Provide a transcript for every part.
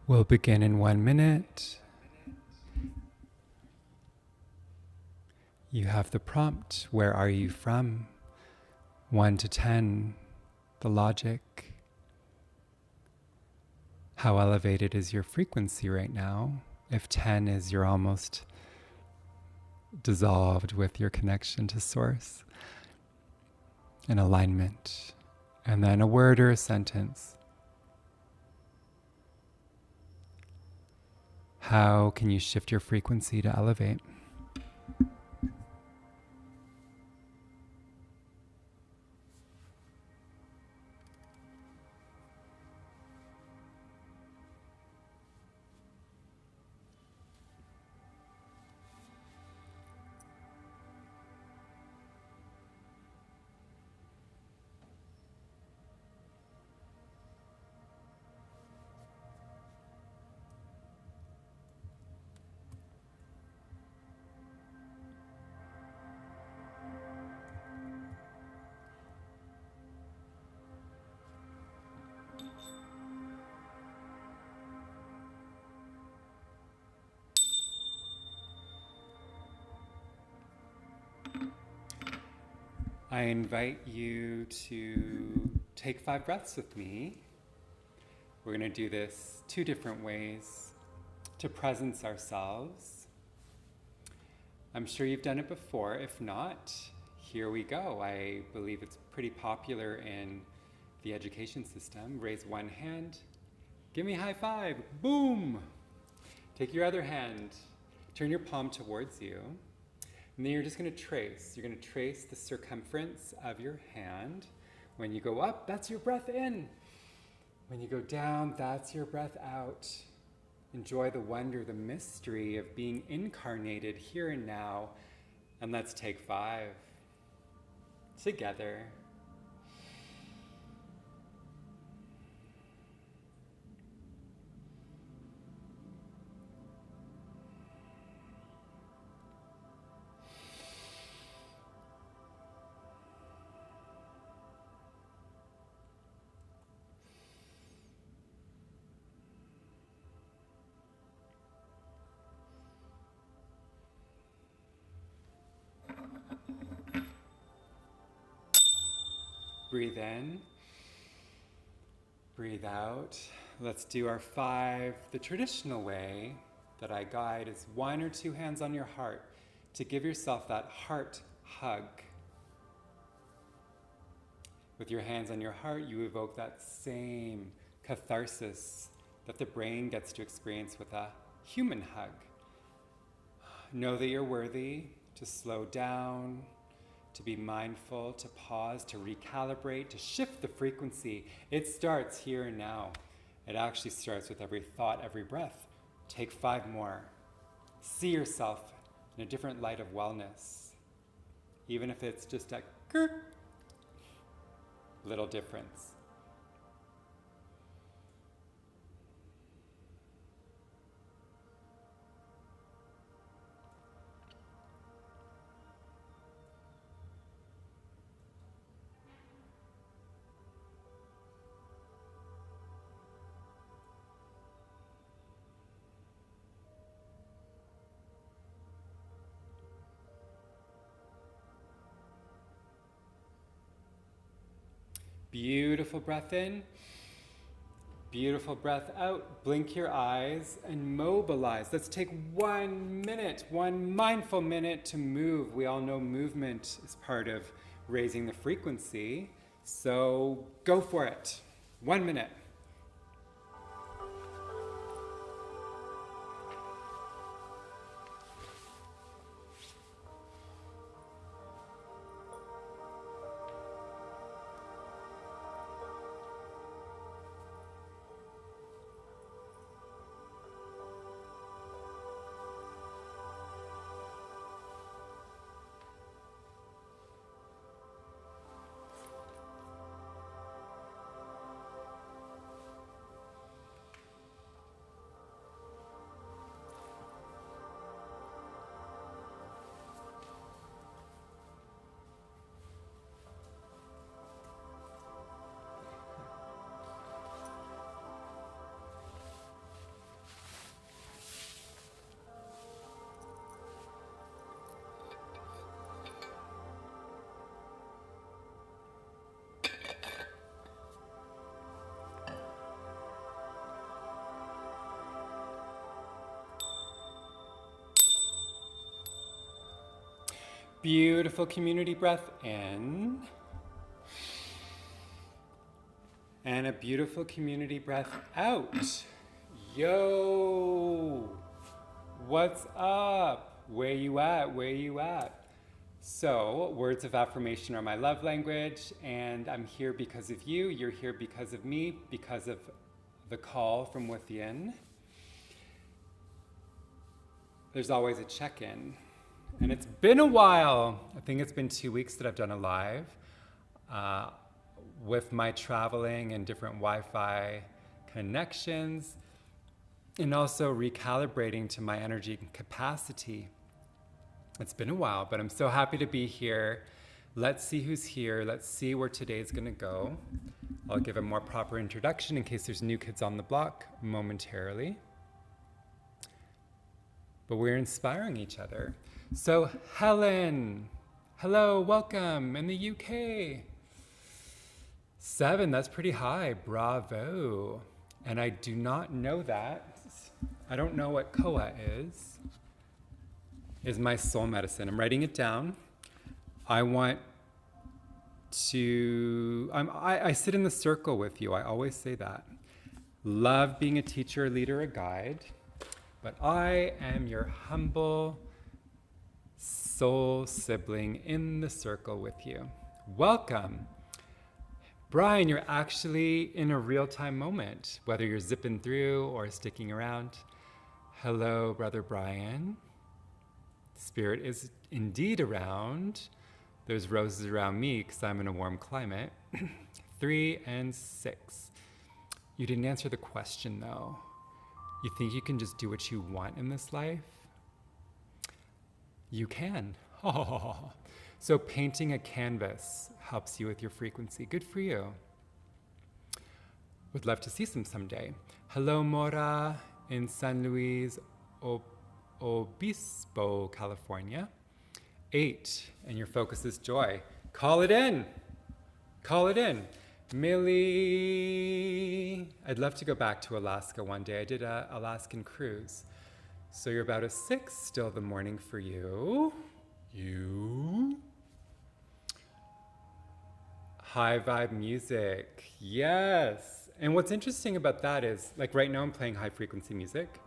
We'll begin in 1 minute. You have the prompt, where are you from? 1 to 10, the logic. How elevated is your frequency right now? If 10 is you're almost dissolved with your connection to source, in alignment. And then a word or a sentence. How can you shift your frequency to elevate? I invite you to take 5 breaths with me. We're going to do this 2 different ways to presence ourselves. I'm sure you've done it before. If not, here we go. I believe it's pretty popular in the education system. Raise one hand. Give me a high five. Boom! Take your other hand. Turn your palm towards you. And then you're just going to trace. You're going to trace the circumference of your hand. When you go up, that's your breath in. When you go down, that's your breath out. Enjoy the wonder, the mystery of being incarnated here and now. And let's take 5 together. Breathe in, breathe out. Let's do our 5 the traditional way that I guide is 1 or 2 hands on your heart to give yourself that heart hug. With your hands on your heart, you evoke that same catharsis that the brain gets to experience with a human hug. Know that you're worthy to slow down, to be mindful, to pause, to recalibrate, to shift the frequency. It starts here and now. It actually starts with every thought, every breath. Take 5 more. See yourself in a different light of wellness. Even if it's just a little difference. Beautiful breath in, beautiful breath out. Blink your eyes and mobilize. Let's take 1 minute, 1 mindful minute to move. We all know movement is part of raising the frequency, so go for it. 1 minute. Beautiful community breath in. And a beautiful community breath out. Yo! What's up? Where you at? Where you at? So, words of affirmation are my love language, and I'm here because of you. You're here because of me, because of the call from Withyin. There's always a check-in. And it's been a while. I think it's been 2 weeks that I've done a live. With my traveling and different Wi-Fi connections, and also recalibrating to my energy capacity. It's been a while, but I'm so happy to be here. Let's see who's here. Let's see where today's gonna go. I'll give a more proper introduction in case there's new kids on the block momentarily. But we're inspiring each other. So Helen, hello, welcome in the UK. 7, that's pretty high, bravo. And I do not know that. I don't know what Koa is my soul medicine. I'm writing it down. I want to, I sit in the circle with you. I always say that. Love being a teacher, a leader, a guide, but I am your humble soul sibling in the circle with you. Welcome. Brian, you're actually in a real-time moment, whether you're zipping through or sticking around. Hello, Brother Brian. Spirit is indeed around. There's roses around me because I'm in a warm climate. 3 and 6. You didn't answer the question, though. You think you can just do what you want in this life? You can. Oh. So painting a canvas helps you with your frequency. Good for you. Would love to see some someday. Hello, Mora in San Luis Obispo, California. 8, and your focus is joy. Call it in. Call it in. Millie, I'd love to go back to Alaska one day. I did an Alaskan cruise. So you're about a 6, still the morning for you. You. High vibe music, yes. And what's interesting about that is, like right now I'm playing high frequency music.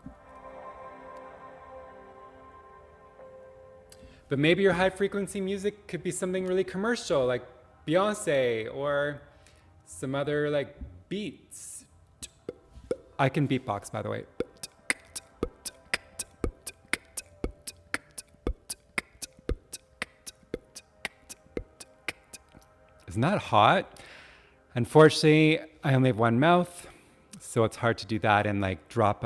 But maybe your high frequency music could be something really commercial, like Beyonce or some other like beats. I can beatbox, by the way. Isn't that hot? Unfortunately, I only have one mouth, so it's hard to do that and like drop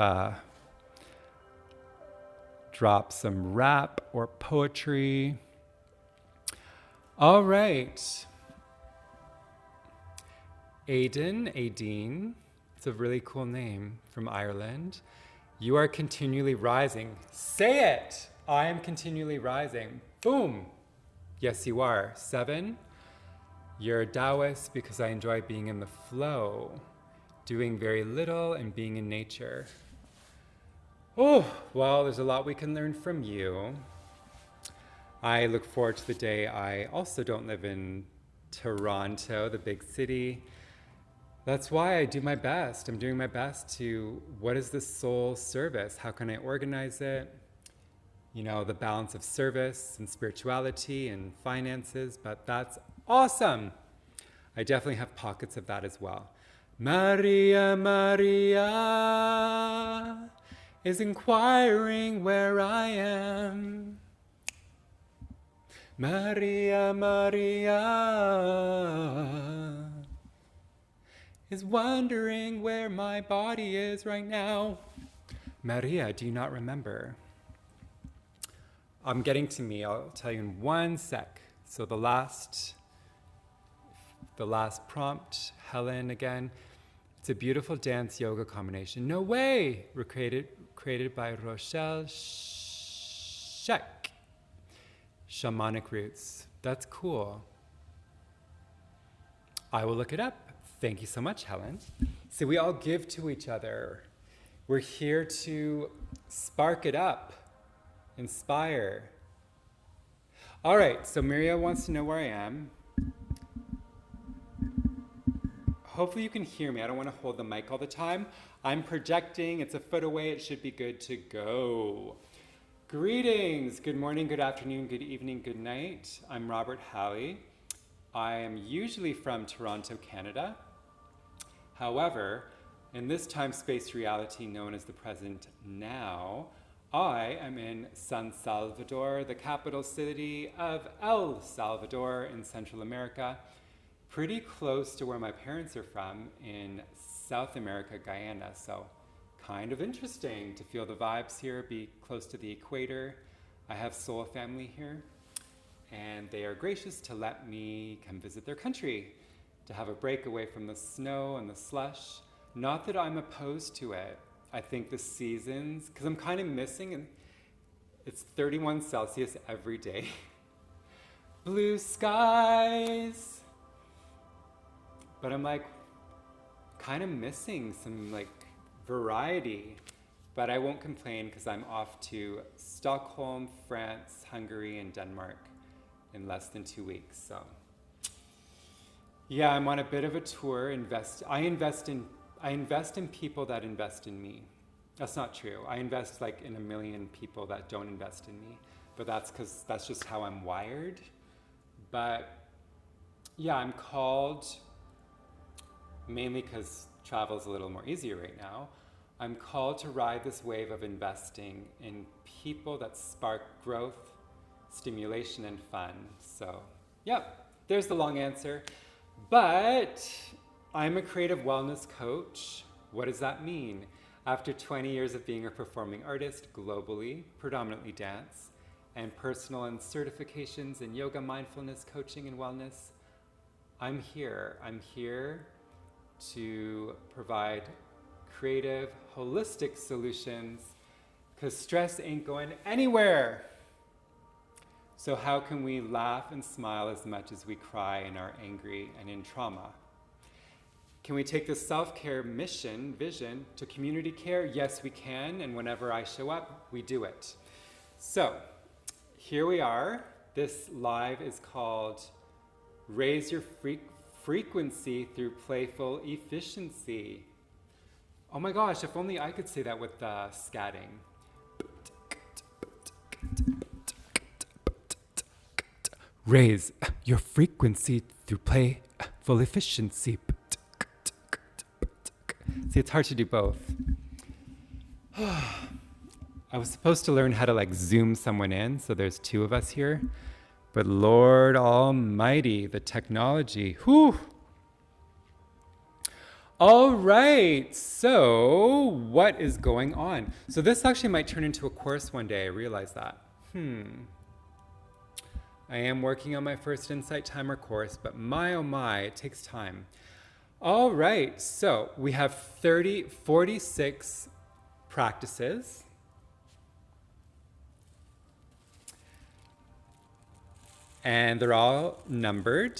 some rap or poetry. All right. Aideen, it's a really cool name from Ireland. You are continually rising. Say it! I am continually rising. Boom! Yes, you are. 7. You're a Taoist because I enjoy being in the flow, doing very little and being in nature. Oh, well, there's a lot we can learn from you. I look forward to the day I also don't live in Toronto, the big city. That's why I do my best. I'm doing my best to, what is the soul service? How can I organize it? You know, the balance of service and spirituality and finances, but that's awesome. I definitely have pockets of that as well. Maria, Maria is inquiring where I am. Maria, Maria is wondering where my body is right now. Maria, do you not remember? I'm getting to me. I'll tell you in 1 sec. So the last prompt, Helen again. It's a beautiful dance yoga combination. No way! Created by Rochelle Sheck. Shamanic roots. That's cool. I will look it up. Thank you so much, Helen. So we all give to each other. We're here to spark it up, inspire. All right, so Miria wants to know where I am. Hopefully you can hear me. I don't want to hold the mic all the time. I'm projecting. It's a foot away. It should be good to go. Greetings. Good morning, good afternoon, good evening, good night. I'm Robert Halley. I am usually from Toronto, Canada. However, in this time-space reality known as the present now, I am in San Salvador, the capital city of El Salvador in Central America, pretty close to where my parents are from in South America, Guyana. So kind of interesting to feel the vibes here, be close to the equator. I have soul family here, and they are gracious to let me come visit their country, to have a break away from the snow and the slush. Not that I'm opposed to it. I think the seasons, because I'm kind of missing, and it's 31 Celsius every day. Blue skies. But I'm like kind of missing some like variety. But I won't complain because I'm off to Stockholm, France, Hungary, and Denmark in less than 2 weeks. So yeah, I'm on a bit of a tour. I invest in people that invest in me. That's not true. I invest like in a million people that don't invest in me. But that's because that's just how I'm wired. But yeah, I'm called, mainly because travel is a little more easier right now, I'm called to ride this wave of investing in people that spark growth, stimulation, and fun. So yeah, there's the long answer. But I'm a creative wellness coach. What does that mean? After 20 years of being a performing artist globally, predominantly dance, and personal and certifications in yoga, mindfulness, coaching, and wellness, I'm here. I'm here to provide creative, holistic solutions because stress ain't going anywhere. So how can we laugh and smile as much as we cry and are angry and in trauma? Can we take this self-care vision to community care? Yes, we can, and whenever I show up, we do it. So here we are. This live is called Raise Your Frequency Through Playful Efficiency. Oh my gosh, if only I could say that with scatting. Raise your frequency through playful efficiency. See, it's hard to do both. I was supposed to learn how to like zoom someone in, so there's two of us here. But Lord Almighty, the technology, whew. All right, so what is going on? So this actually might turn into a course one day, I realize that. I am working on my first Insight Timer course, but my oh my, it takes time. All right, so we have 46 practices. And they're all numbered.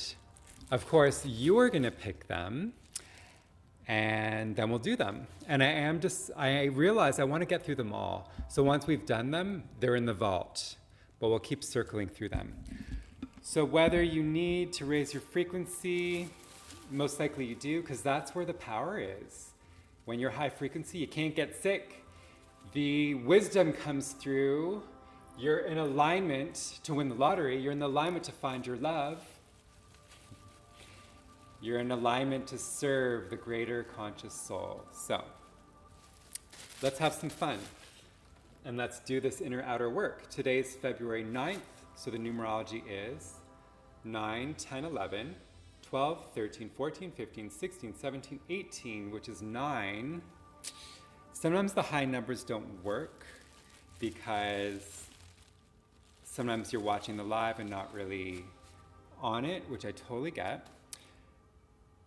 Of course, you're gonna pick them, and then we'll do them. And I realize I wanna get through them all. So once we've done them, they're in the vault, but we'll keep circling through them. So whether you need to raise your frequency, most likely you do, because that's where the power is. When you're high frequency, you can't get sick. The wisdom comes through. You're in alignment to win the lottery. You're in alignment to find your love. You're in alignment to serve the greater conscious soul. So let's have some fun. And let's do this inner-outer work. Today's February 9th, so the numerology is 9, 10, 11, 12, 13, 14, 15, 16, 17, 18, which is 9. Sometimes the high numbers don't work because sometimes you're watching the live and not really on it, which I totally get.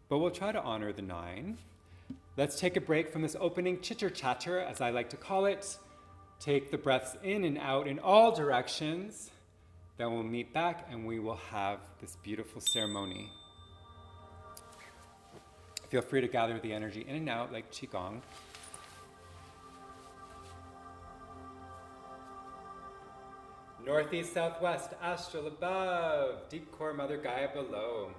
But we'll try to honor the 9. Let's take a break from this opening chitter-chatter, as I like to call it. Take the breaths in and out in all directions. Then we'll meet back and we will have this beautiful ceremony. Feel free to gather the energy in and out like Qigong. Northeast, southwest, astral above, deep core, Mother Gaia below.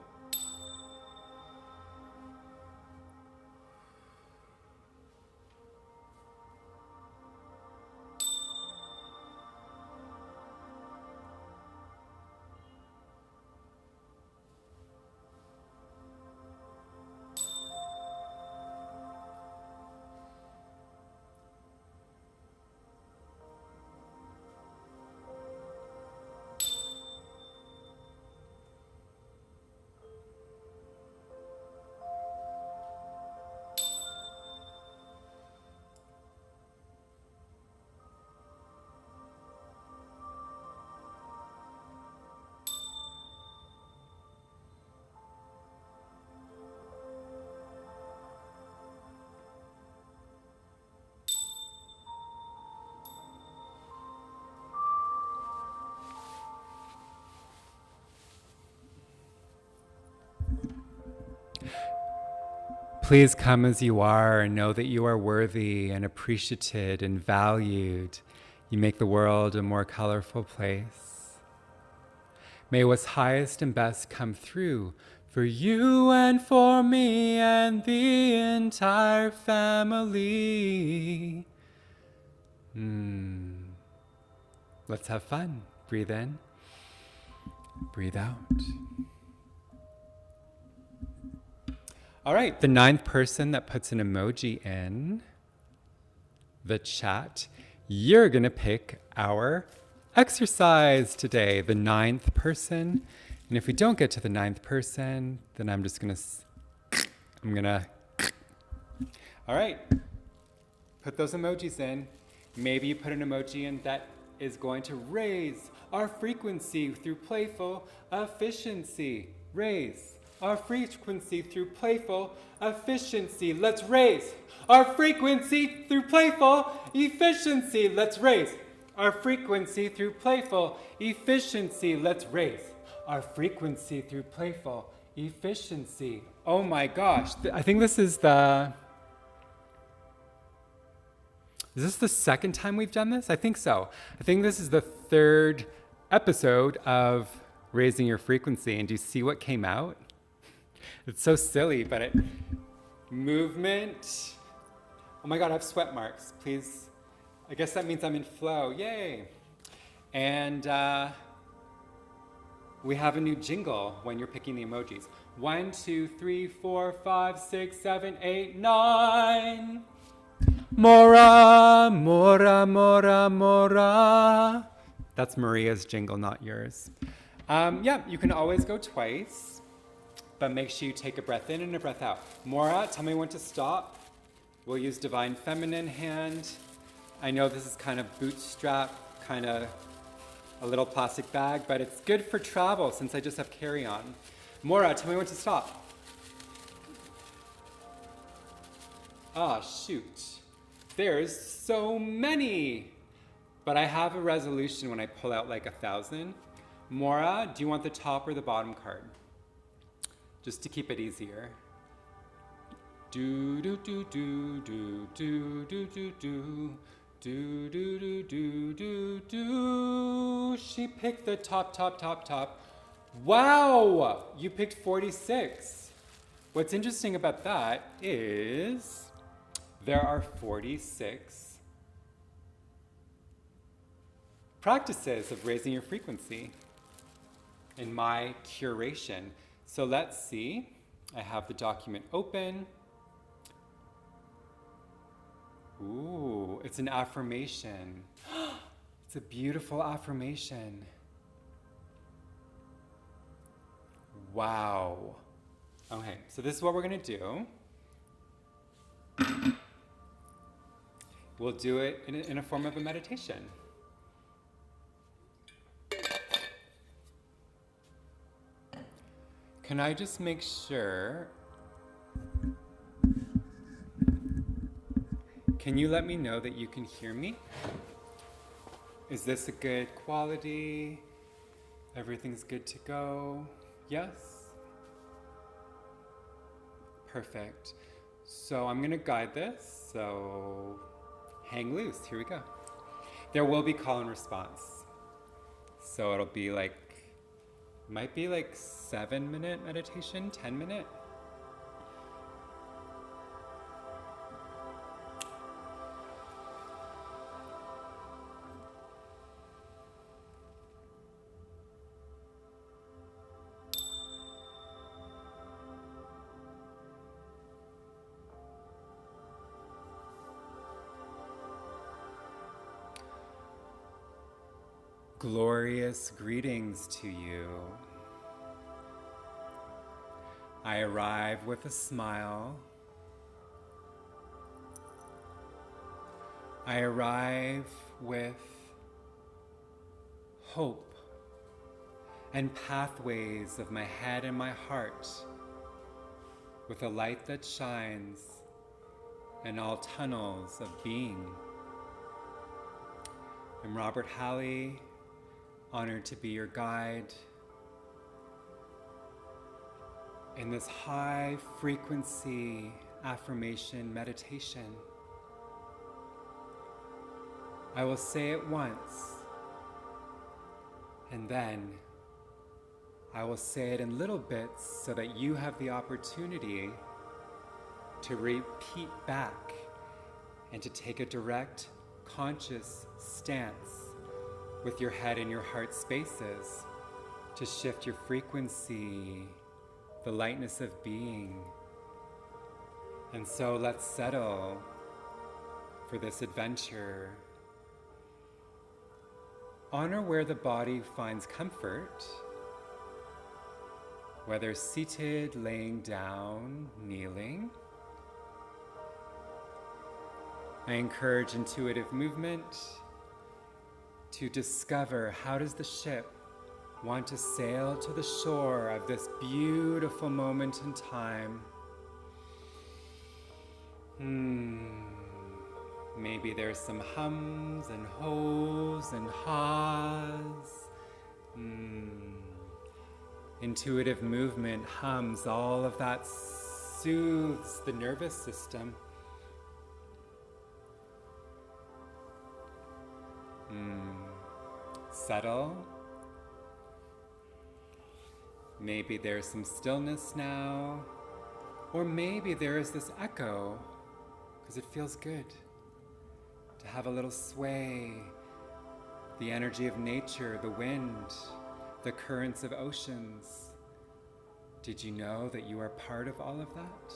Please come as you are and know that you are worthy and appreciated and valued. You make the world a more colorful place. May what's highest and best come through for you and for me and the entire family. Let's have fun. Breathe in, breathe out. All right, the 9th person that puts an emoji in the chat, you're gonna pick our exercise today, the 9th person. And if we don't get to the 9th person, then I'm gonna, all right, put those emojis in. Maybe you put an emoji in that is going to raise our frequency through playful efficiency. Raise our frequency through playful efficiency. Let's raise our frequency through playful efficiency. Let's raise our frequency through playful efficiency. Let's raise our frequency through playful efficiency. Oh my gosh. I think this is the... Is this the 2nd time we've done this? I think so. I think this is the 3rd episode of Raising Your Frequency. And do you see what came out? It's so silly, but it... Movement. Oh my God, I have sweat marks. Please. I guess that means I'm in flow. Yay. And we have a new jingle when you're picking the emojis. 1, 2, 3, 4, 5, 6, 7, 8, 9. Mora, mora, mora, mora. That's Maria's jingle, not yours. Yeah, you can always go twice, but make sure you take a breath in and a breath out. Mora, tell me when to stop. We'll use Divine Feminine hand. I know this is kind of bootstrap, kind of a little plastic bag, but it's good for travel since I just have carry-on. Mora, tell me when to stop. Ah, shoot. There's so many. But I have a resolution when I pull out like 1,000. Mora, do you want the top or the bottom card? Just to keep it easier. Do do do do do do do do do do do do do do do. She picked the top. Wow, you picked 46. What's interesting about that is there are 46 practices of raising your frequency in my curation. So let's see. I have the document open. Ooh, it's an affirmation. It's a beautiful affirmation. Wow. Okay, so this is what we're gonna do. We'll do it in a form of a meditation. Can I just make sure? Can you let me know that you can hear me? Is this a good quality? Everything's good to go? Yes? Perfect. So I'm gonna guide this, so hang loose, here we go. There will be call and response. So it'll be like, might be like 7-minute meditation, 10-minute. Glorious greetings to you. I arrive with a smile. I arrive with hope and pathways of my head and my heart, with a light that shines in all tunnels of being. I'm Robert Halley, honored to be your guide in this high frequency affirmation meditation. I will say it once, and then I will say it in little bits so that you have the opportunity to repeat back and to take a direct, conscious stance with your head and your heart spaces to shift your frequency, the lightness of being. And so let's settle for this adventure. Honor where the body finds comfort, whether seated, laying down, kneeling. I encourage intuitive movement to discover, how does the ship want to sail to the shore of this beautiful moment in time? Maybe there's some hums and hoes and haws. Intuitive movement hums, all of that soothes the nervous system. Settle. Maybe there's some stillness now, or maybe there is this echo, because it feels good to have a little sway, the energy of nature, the wind, the currents of oceans. Did you know that you are part of all of that?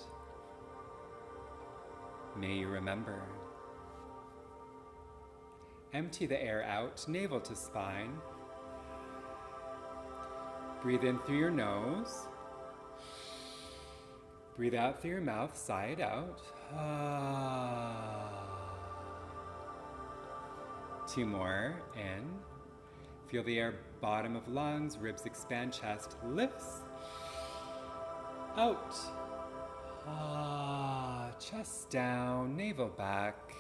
May you remember. Empty the air out, navel to spine. Breathe in through your nose. Breathe out through your mouth, sigh it out. Two more, in. Feel the air, bottom of lungs, ribs expand, chest lifts. Out. Chest down, navel back.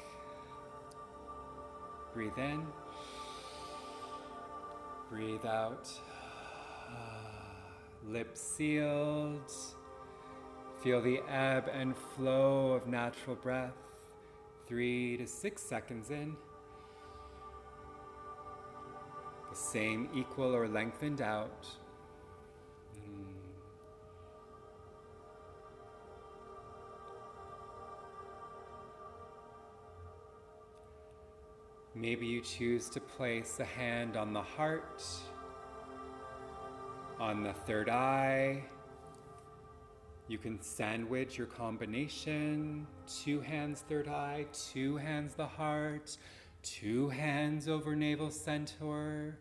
Breathe in. Breathe out. Lips sealed. Feel the ebb and flow of natural breath. 3 to 6 seconds in. The same equal or lengthened out. Maybe you choose to place a hand on the heart, on the third eye. You can sandwich your combination, 2 hands third eye, 2 hands the heart, 2 hands over navel center,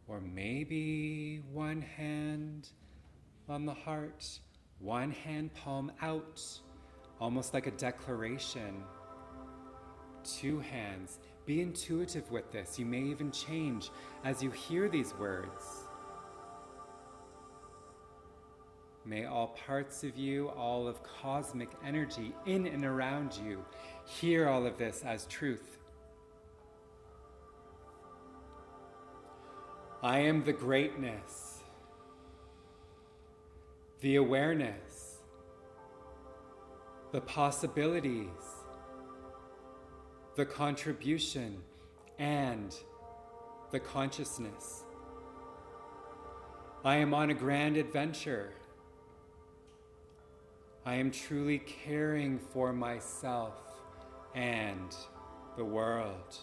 or maybe 1 hand on the heart, 1 hand palm out, almost like a declaration. 2 hands. Be intuitive with this. You may even change as you hear these words. May all parts of you, all of cosmic energy in and around you, hear all of this as truth. I am the greatness, the awareness, the possibilities, the contribution, and the consciousness I am on a grand adventure. I am truly caring for myself and the world.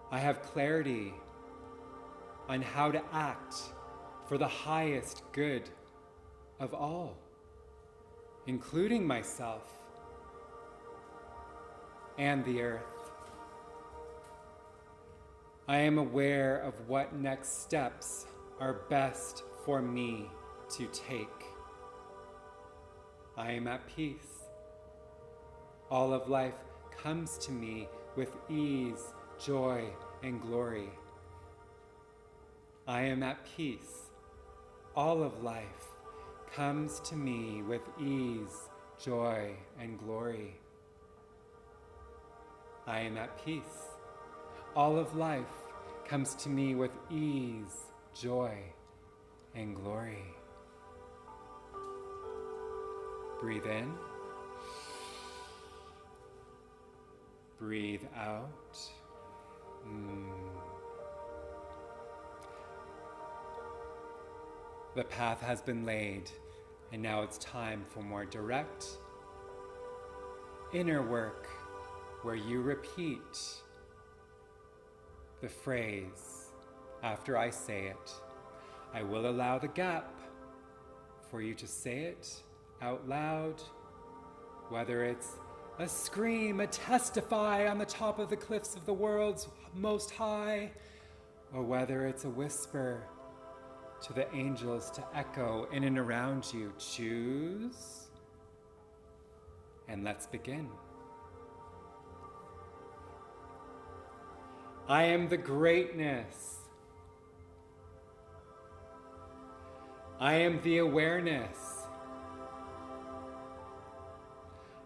I have clarity on how to act for the highest good of all, including myself and the earth. I am aware of what next steps are best for me to take. I am at peace. All of life comes to me with ease, joy, and glory. I am at peace. All of life comes to me with ease, joy, and glory. I am at peace. All of life comes to me with ease, joy, and glory. Breathe in. Breathe out. The path has been laid, and now it's time for more direct inner work where you repeat the phrase after I say it. I will allow the gap for you to say it out loud, whether it's a scream, a testify on the top of the cliffs of the world's most high, or whether it's a whisper to the angels to echo in and around you. Choose, and let's begin. I am the greatness. I am the awareness.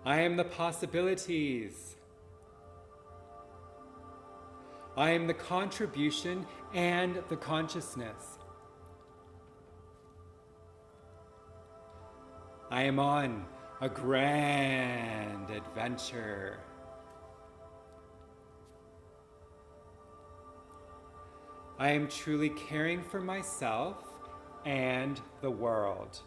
I am the possibilities. I am the contribution and the consciousness. I am on a grand adventure. I am truly caring for myself and the world.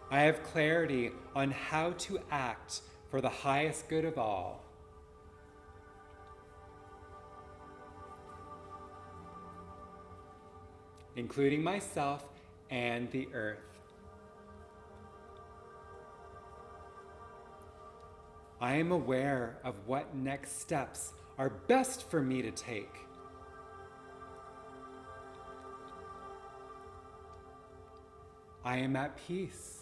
I have clarity on how to act for the highest good of all. Including myself and the earth. I am aware of what next steps are best for me to take. I am at peace.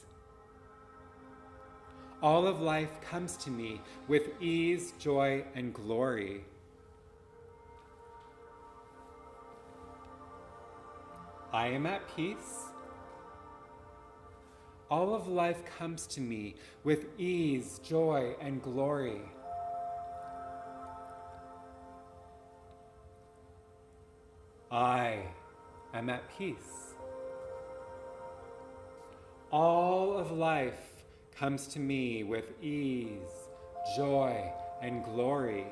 All of life comes to me with ease, joy, and glory. I am at peace. All of life comes to me with ease, joy, and glory. I am at peace. All of life comes to me with ease, joy, and glory.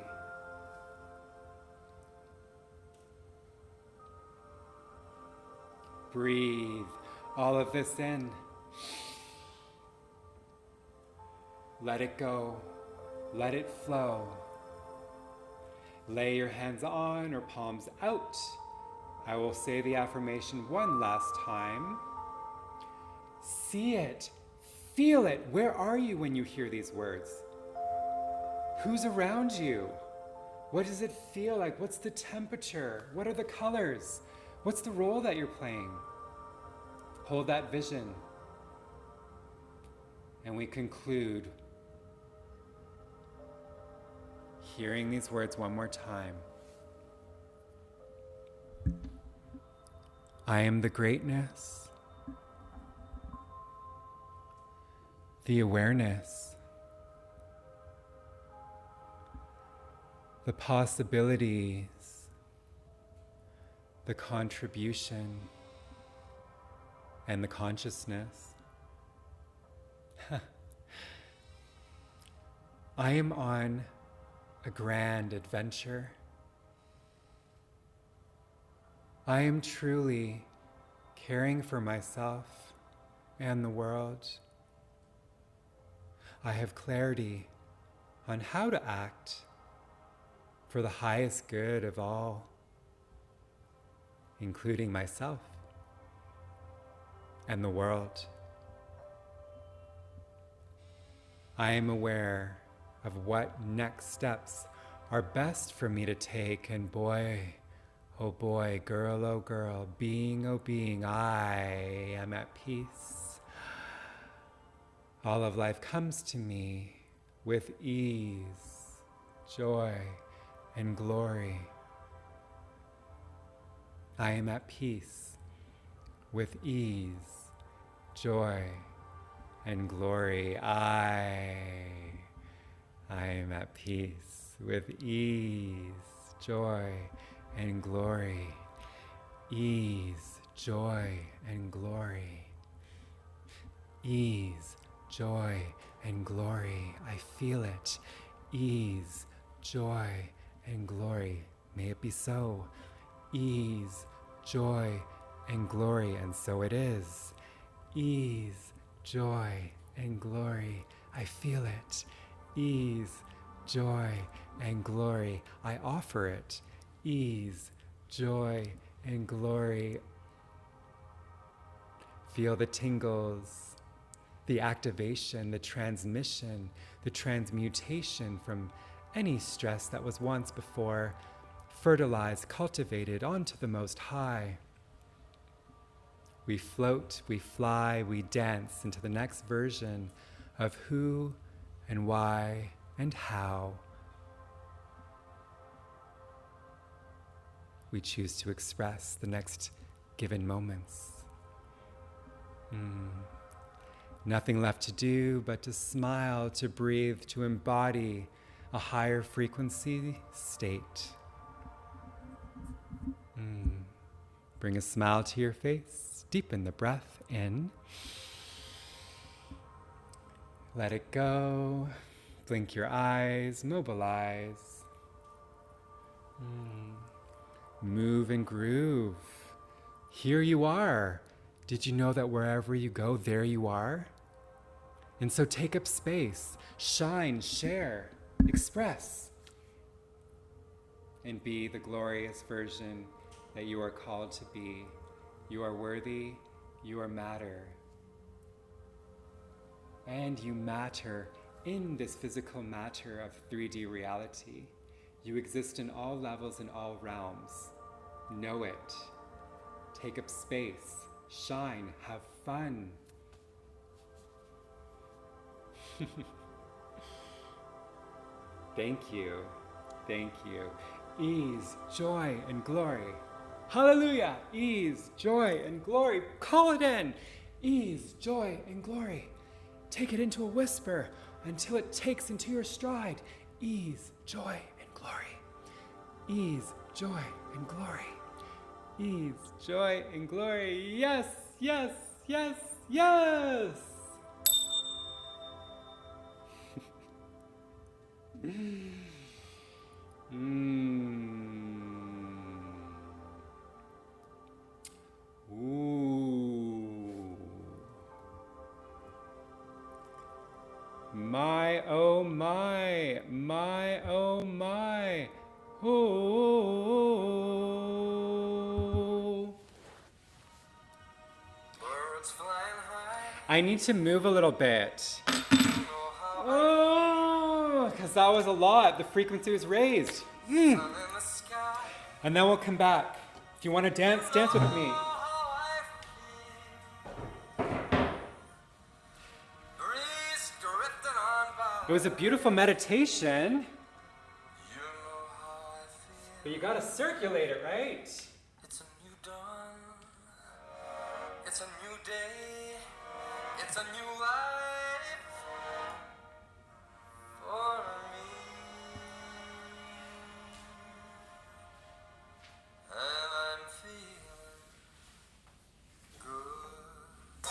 Breathe all of this in. Let it go. Let it flow. Lay your hands on or palms out. I will say the affirmation one last time. See it. Feel it. Where are you when you hear these words? Who's around you? What does it feel like? What's the temperature? What are the colors? What's the role that you're playing? Hold that vision. And we conclude hearing these words one more time. I am the greatness, the awareness, the possibilities, the contribution, and the consciousness. I am on a grand adventure. I am truly caring for myself and the world. I have clarity on how to act for the highest good of all, including myself and the world. I am aware of what next steps are best for me to take, and boy, oh boy, girl, oh girl, being, oh being, I am at peace. All of life comes to me with ease, joy, and glory. I am at peace with ease, joy, and glory. I am at peace with ease, joy, and glory. Ease, joy, and glory. Ease, joy, and glory. I feel it. Ease, joy, and glory. May it be so. Ease, joy, and glory. And so it is. Ease, joy, and glory. I feel it. Ease, joy, and glory. I offer it. Ease, joy, and glory. Feel the tingles, the activation, the transmission, the transmutation from any stress that was once before fertilized, cultivated onto the Most High. We float, we fly, we dance into the next version of who and why and how we choose to express the next given moments. Nothing left to do but to smile, to breathe, to embody a higher frequency state. Bring a smile to your face. Deepen the breath in. Let it go. Blink your eyes. Mobilize. Move and groove. Here you are. Did you know that wherever you go, there you are? And so take up space. Shine, share, express. And be the glorious version that you are called to be. You are worthy, you are matter. And you matter in this physical matter of 3D reality. You exist in all levels and all realms. Know it. Take up space, shine, have fun. Thank you. Thank you. Ease, joy, and glory. Hallelujah! Ease, joy, and glory. Call it in. Ease, joy, and glory. Take it into a whisper until it takes into your stride. Ease, joy, and glory. Ease, joy, and glory. Ease, joy, and glory. Yes, yes, yes, yes! Ooh. My, oh my, my, oh my. Ooh. Birds flying high. I need to move a little bit. Oh, because that was a lot. The frequency was raised. And then we'll come back. If you want to dance, dance with me. It was a beautiful meditation. But you gotta circulate it, right? It's a new dawn. It's a new day. It's a new life for me. And I'm feeling good.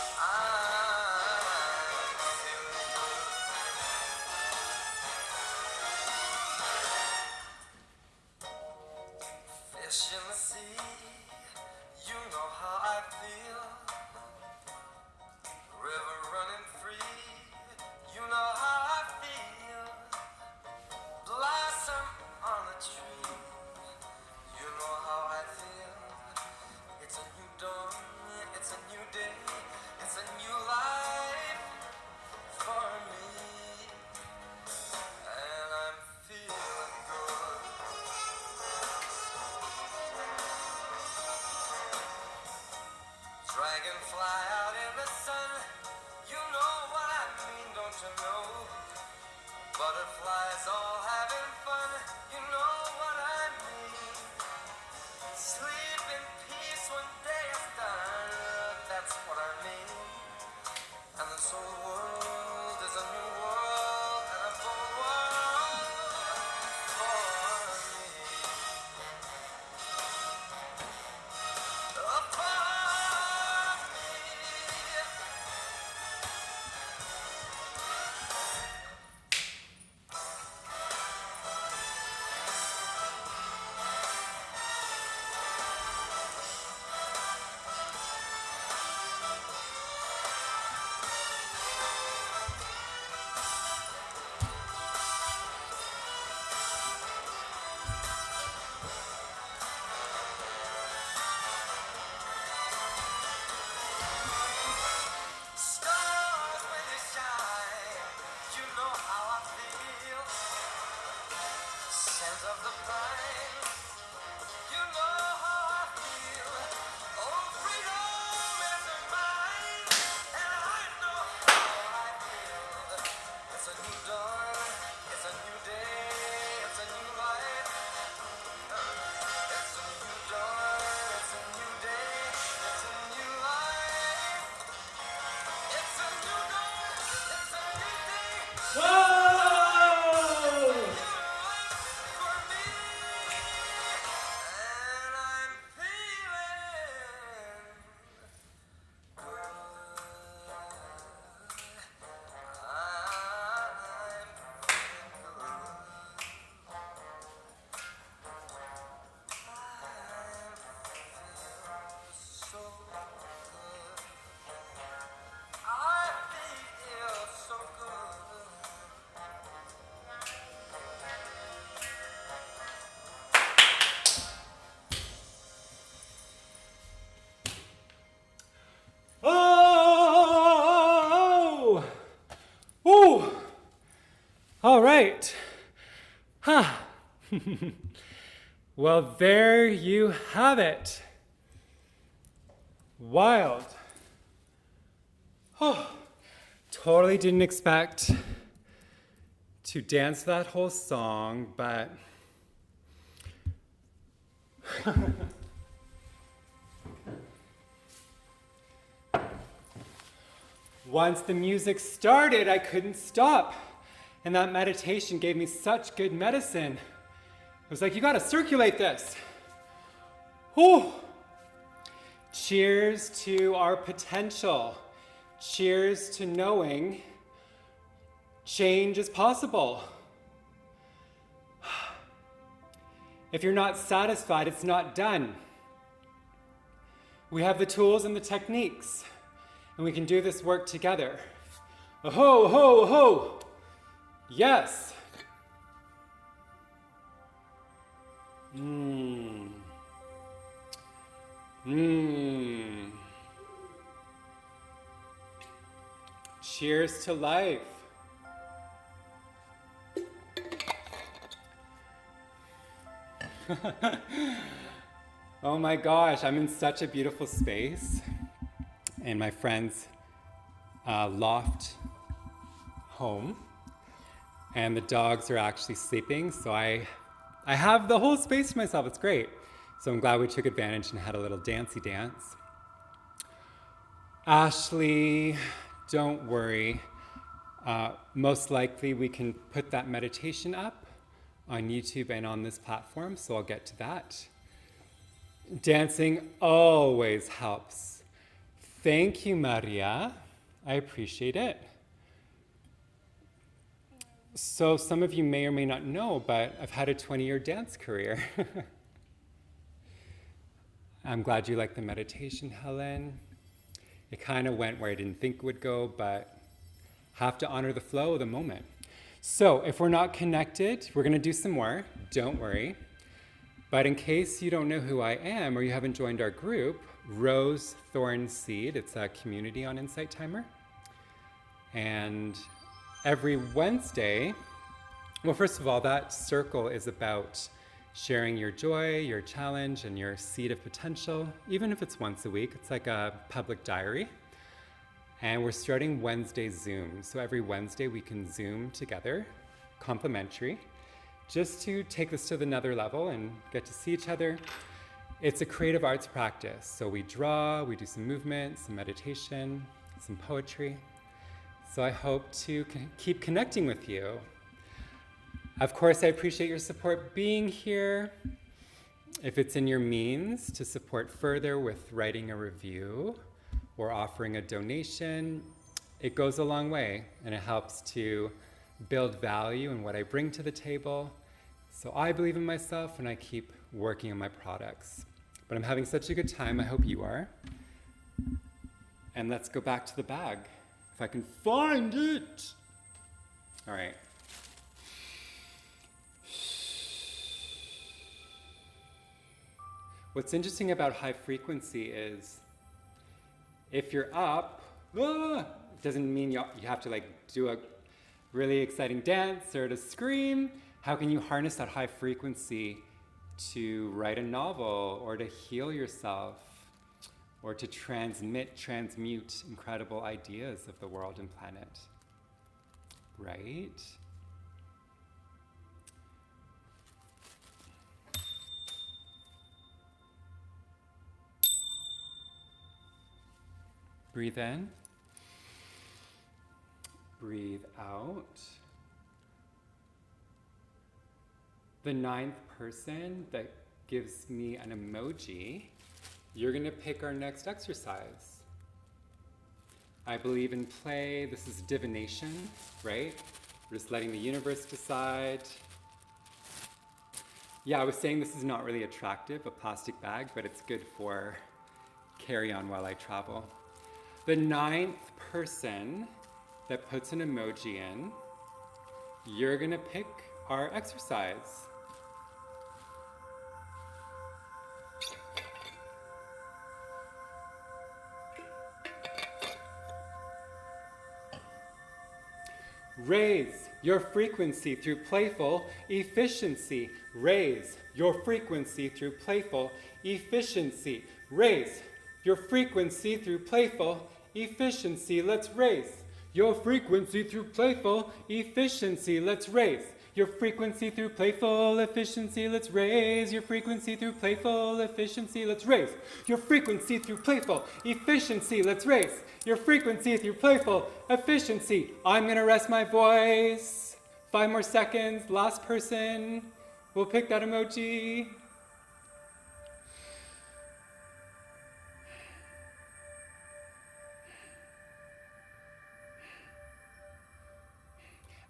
I'm feeling good. Oh! Ooh! All right. Huh. Well, there you have it. Wild. Oh, totally didn't expect to dance that whole song, but once the music started, I couldn't stop. And that meditation gave me such good medicine. It was like, you gotta circulate this. Whew. Cheers to our potential. Cheers to knowing change is possible. If you're not satisfied, it's not done. We have the tools and the techniques, and we can do this work together. Aho, ho, ho! Yes! Cheers to life. Oh my gosh, I'm in such a beautiful space in my friend's loft home, and the dogs are actually sleeping, so I have the whole space to myself. It's great. So I'm glad we took advantage and had a little dancey dance. Ashley, don't worry. Most likely we can put that meditation up on YouTube and on this platform, so I'll get to that. Dancing always helps. Thank you, Maria. I appreciate it. So some of you may or may not know, but I've had a 20-year dance career. I'm glad you liked the meditation, Helen. It kind of went where I didn't think it would go, but have to honor the flow of the moment. So if we're not connected, we're gonna do some more, don't worry. But in case you don't know who I am or you haven't joined our group, Rose Thorn Seed, it's a community on Insight Timer. And every Wednesday, well, first of all, that circle is about sharing your joy, your challenge, and your seed of potential. Even if it's once a week, it's like a public diary. And we're starting Wednesday Zoom. So every Wednesday we can Zoom together, complimentary, just to take this to another level and get to see each other. It's a creative arts practice. So we draw, we do some movement, some meditation, some poetry. So I hope to keep connecting with you. Of course, I appreciate your support being here. If it's in your means to support further with writing a review or offering a donation, it goes a long way, and it helps to build value in what I bring to the table. So I believe in myself and I keep working on my products. But I'm having such a good time, I hope you are. And let's go back to the bag, if I can find it. All right. What's interesting about high frequency is if you're up, it doesn't mean you have to like do a really exciting dance or to scream. How can you harness that high frequency to write a novel or to heal yourself or to transmute incredible ideas of the world and planet? Right? Breathe in. Breathe out. The 9th person that gives me an emoji, you're going to pick our next exercise. I believe in play. This is divination, right? We're just letting the universe decide. Yeah, I was saying this is not really attractive, a plastic bag, but it's good for carry on while I travel. The 9th person that puts an emoji in, you're going to pick our exercise. Raise your frequency through playful efficiency. Raise your frequency through playful efficiency. Raise your frequency through playful efficiency. Let's raise your frequency through playful efficiency. Let's raise your frequency through playful efficiency. Let's raise your frequency through playful efficiency. Let's raise your frequency through playful efficiency. Let's raise your frequency through playful efficiency. I'm gonna rest my voice. 5 more seconds. Last person will pick that emoji.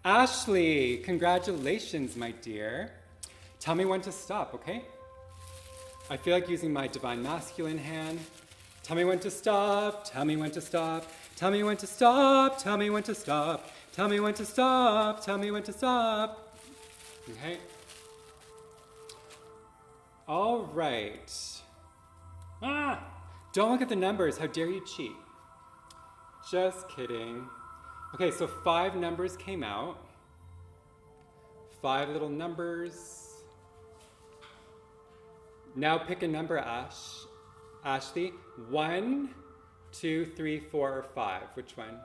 Ashley, congratulations, my dear. Tell me when to stop, okay? I feel like using my divine masculine hand. Tell me when to stop, tell me when to stop, tell me when to stop, tell me when to stop, tell me when to stop, tell me when to stop. Okay? All right. Don't look at the numbers, how dare you cheat? Just kidding. Okay, so 5 numbers came out. 5 little numbers. Now pick a number, Ashley. 1, 2, 3, 4, or 5. Which one?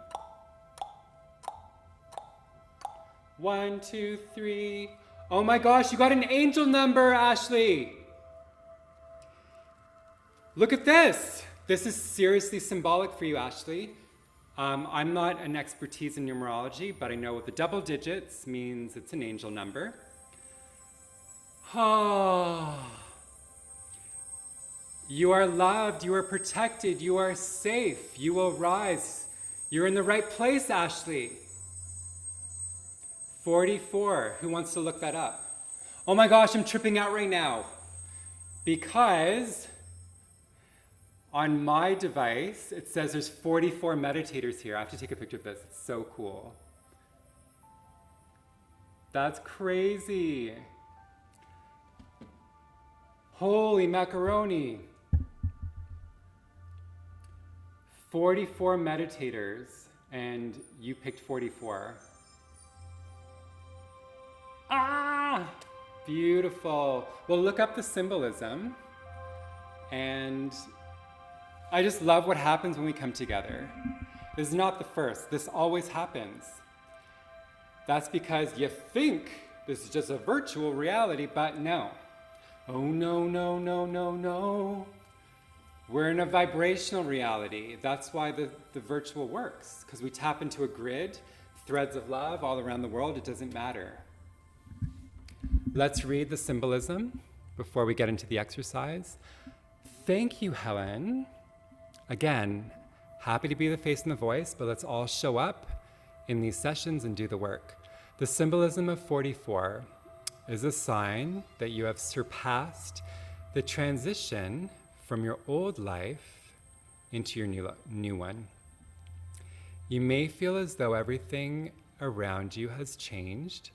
1, 2, 3. Oh my gosh, you got an angel number, Ashley. Look at this. This is seriously symbolic for you, Ashley. I'm not an expertise in numerology, but I know what the double digits means it's an angel number. You are loved, you are protected, you are safe, you will rise. You're in the right place, Ashley. 44, who wants to look that up? Oh my gosh, I'm tripping out right now. Because on my device, it says there's 44 meditators here. I have to take a picture of this. It's so cool. That's crazy. Holy macaroni. 44 meditators, and you picked 44. Beautiful. Well, look up the symbolism. And I just love what happens when we come together. This is not the first. This always happens. That's because you think this is just a virtual reality, but no. Oh, no, no, no, no, no. We're in a vibrational reality. That's why the virtual works, because we tap into a grid, threads of love all around the world. It doesn't matter. Let's read the symbolism before we get into the exercise. Thank you, Helen. Again, happy to be the face and the voice, but let's all show up in these sessions and do the work. The symbolism of 44 is a sign that you have surpassed the transition from your old life into your new one. You may feel as though everything around you has changed,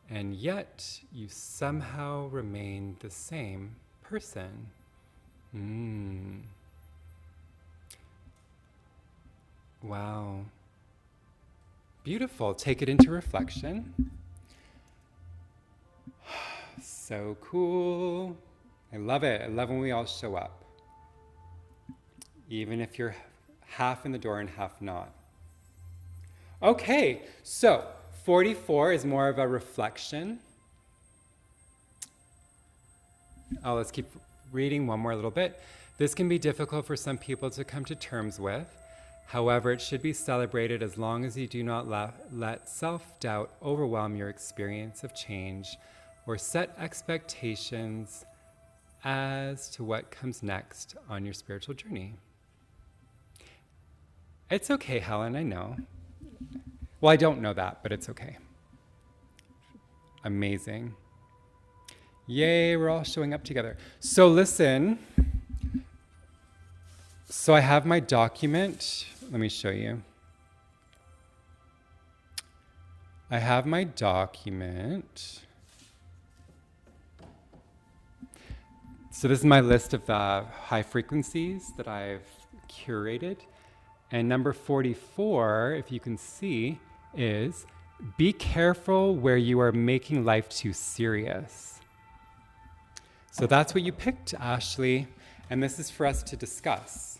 and yet you somehow remain the same person. Wow. Beautiful. Take it into reflection. So cool. I love it. I love when we all show up. Even if you're half in the door and half not. Okay, so 44 is more of a reflection. Let's keep reading one more little bit. This can be difficult for some people to come to terms with. However, it should be celebrated as long as you do not let self-doubt overwhelm your experience of change or set expectations as to what comes next on your spiritual journey. It's okay, Helen, I know. Well, I don't know that, but it's okay. Amazing. Yay, we're all showing up together. So listen. So I have my document. Let me show you. I have my document. So this is my list of high frequencies that I've curated. And number 44, if you can see, is be careful where you are making life too serious. So that's what you picked, Ashley. And this is for us to discuss.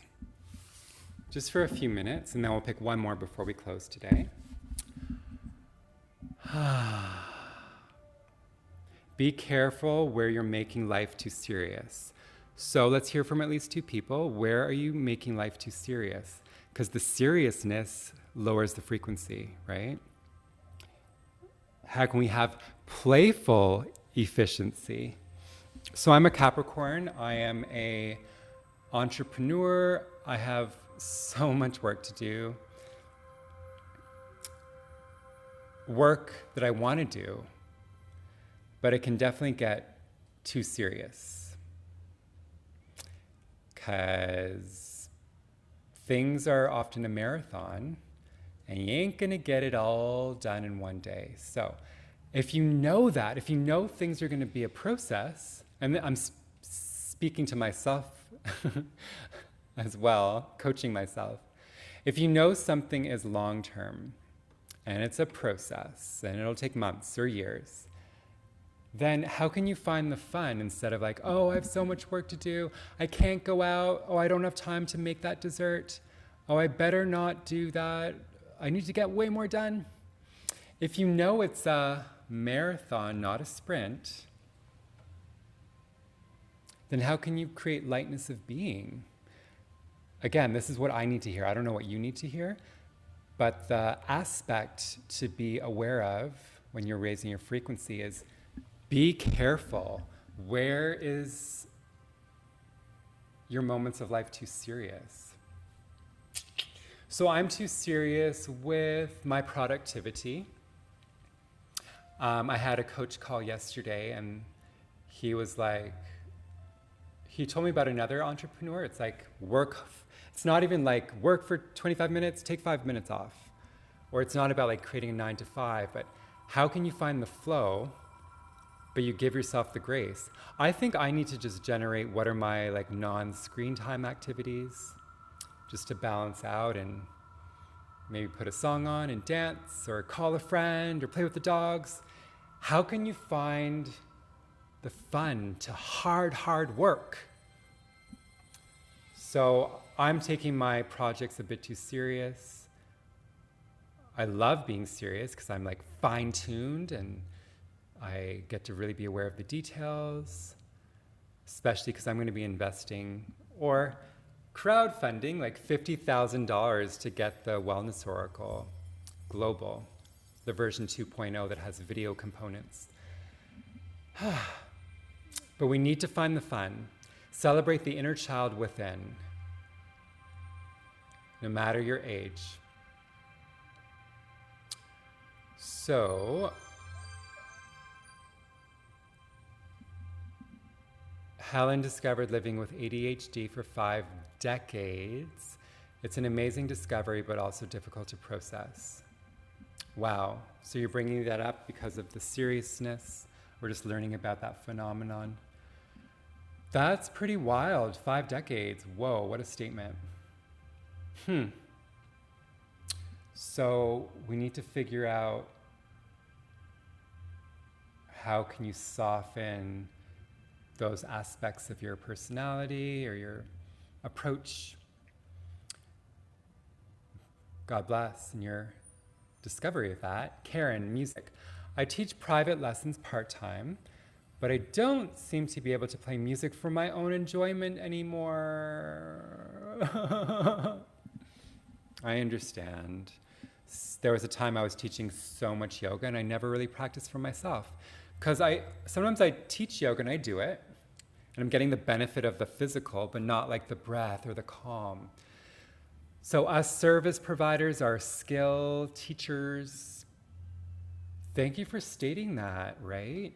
Just for a few minutes, and then we'll pick one more before we close today. Be careful where you're making life too serious. So let's hear from at least two people. Where are you making life too serious? Because the seriousness lowers the frequency, right? How can we have playful efficiency? So I'm a Capricorn. I am an entrepreneur. I have so much work to do. Work that I want to do, but it can definitely get too serious. Because things are often a marathon, and you ain't gonna get it all done in one day. So if you know that, if you know things are gonna be a process, and I'm speaking to myself as well, coaching myself. If you know something is long-term and it's a process and it'll take months or years, then how can you find the fun instead of like, oh, I have so much work to do. I can't go out. Oh, I don't have time to make that dessert. Oh, I better not do that. I need to get way more done. If you know it's a marathon, not a sprint, then how can you create lightness of being? Again, this is what I need to hear. I don't know what you need to hear, but the aspect to be aware of when you're raising your frequency is be careful. Where is your moments of life too serious? So I'm too serious with my productivity. I had a coach call yesterday, and he was like, he told me about another entrepreneur. It's like it's not even like work for 25 minutes, take 5 minutes off. Or it's not about like creating a 9 to 5, but how can you find the flow, but you give yourself the grace? I think I need to just generate what are my like non-screen time activities, just to balance out, and maybe put a song on and dance, or call a friend, or play with the dogs. How can you find the fun to hard work? So I'm taking my projects a bit too serious. I love being serious because I'm like fine-tuned and I get to really be aware of the details, especially because I'm going to be investing, or crowdfunding like $50,000 to get the Wellness Oracle Global, the version 2.0 that has video components. But we need to find the fun. Celebrate the inner child within, no matter your age. So, Helen discovered living with ADHD for 5 decades. It's an amazing discovery, but also difficult to process. Wow. So you're bringing that up because of the seriousness? We're just learning about that phenomenon. That's pretty wild. 5 decades. Whoa, what a statement. So we need to figure out how can you soften those aspects of your personality or your approach. God bless in your discovery of that. Karen, music. I teach private lessons part-time, but I don't seem to be able to play music for my own enjoyment anymore. I understand. There was a time I was teaching so much yoga and I never really practiced for myself. Because sometimes I teach yoga and I do it, and I'm getting the benefit of the physical, but not like the breath or the calm. So us service providers, our skill teachers, thank you for stating that, right?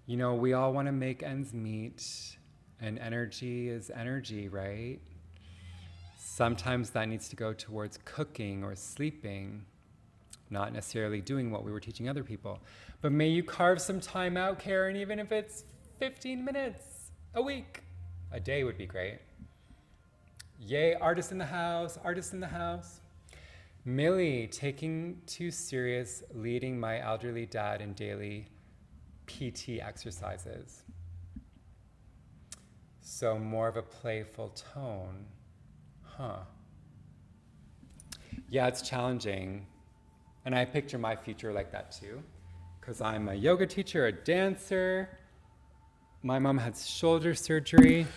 You know, we all want to make ends meet, and energy is energy, right? Sometimes that needs to go towards cooking or sleeping, not necessarily doing what we were teaching other people. But may you carve some time out, Karen, even if it's 15 minutes a week. A day would be great. Yay, artists in the house, artists in the house. Millie, taking too serious, leading my elderly dad in daily PT exercises. So more of a playful tone. Yeah, it's challenging. And I picture my future like that too, because I'm a yoga teacher, a dancer. My mom had shoulder surgery,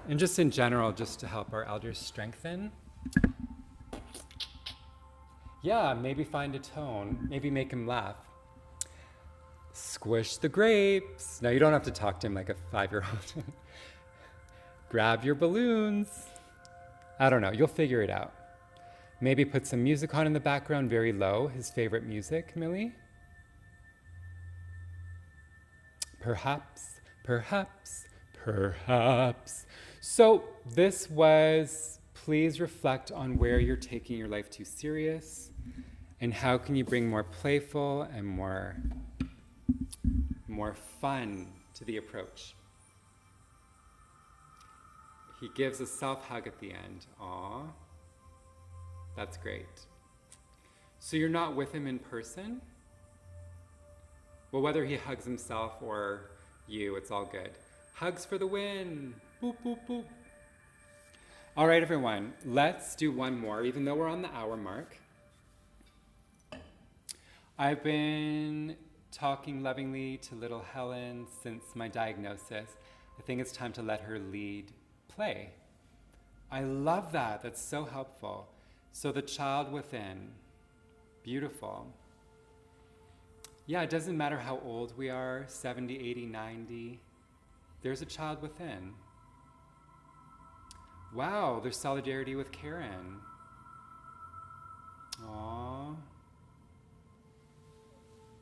and just in general, just to help our elders strengthen. Yeah, maybe find a tone, maybe make him laugh. Squish the grapes. Now, you don't have to talk to him like a 5-year-old. Grab your balloons. I don't know, you'll figure it out. Maybe put some music on in the background, very low, his favorite music, Millie. Perhaps, perhaps, perhaps. So this was, please reflect on where you're taking your life too serious and how can you bring more playful and more fun to the approach. He gives a self-hug at the end. Aw, that's great. So you're not with him in person? Well, whether he hugs himself or you, it's all good. Hugs for the win. Boop, boop, boop. All right, everyone, let's do one more, even though we're on the hour mark. I've been talking lovingly to little Helen since my diagnosis. I think it's time to let her lead play. I love that. That's so helpful. So the child within. Beautiful. Yeah, it doesn't matter how old we are, 70, 80, 90. There's a child within. Wow, there's solidarity with Karen. Aww.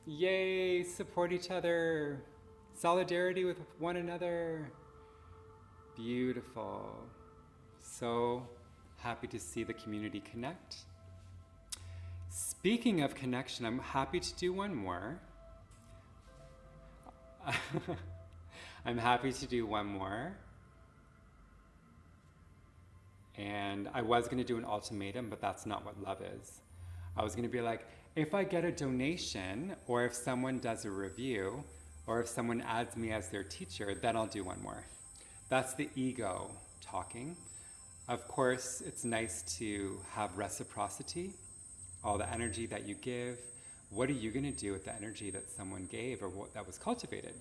Yay, support each other. Solidarity with one another. Beautiful. So happy to see the community connect. Speaking of connection, I'm happy to do one more. I'm happy to do one more. And I was going to do an ultimatum, but that's not what love is. I was going to be like, if I get a donation, or if someone does a review, or if someone adds me as their teacher, then I'll do one more. That's the ego talking. Of course, it's nice to have reciprocity, all the energy that you give. What are you going to do with the energy that someone gave or that was cultivated?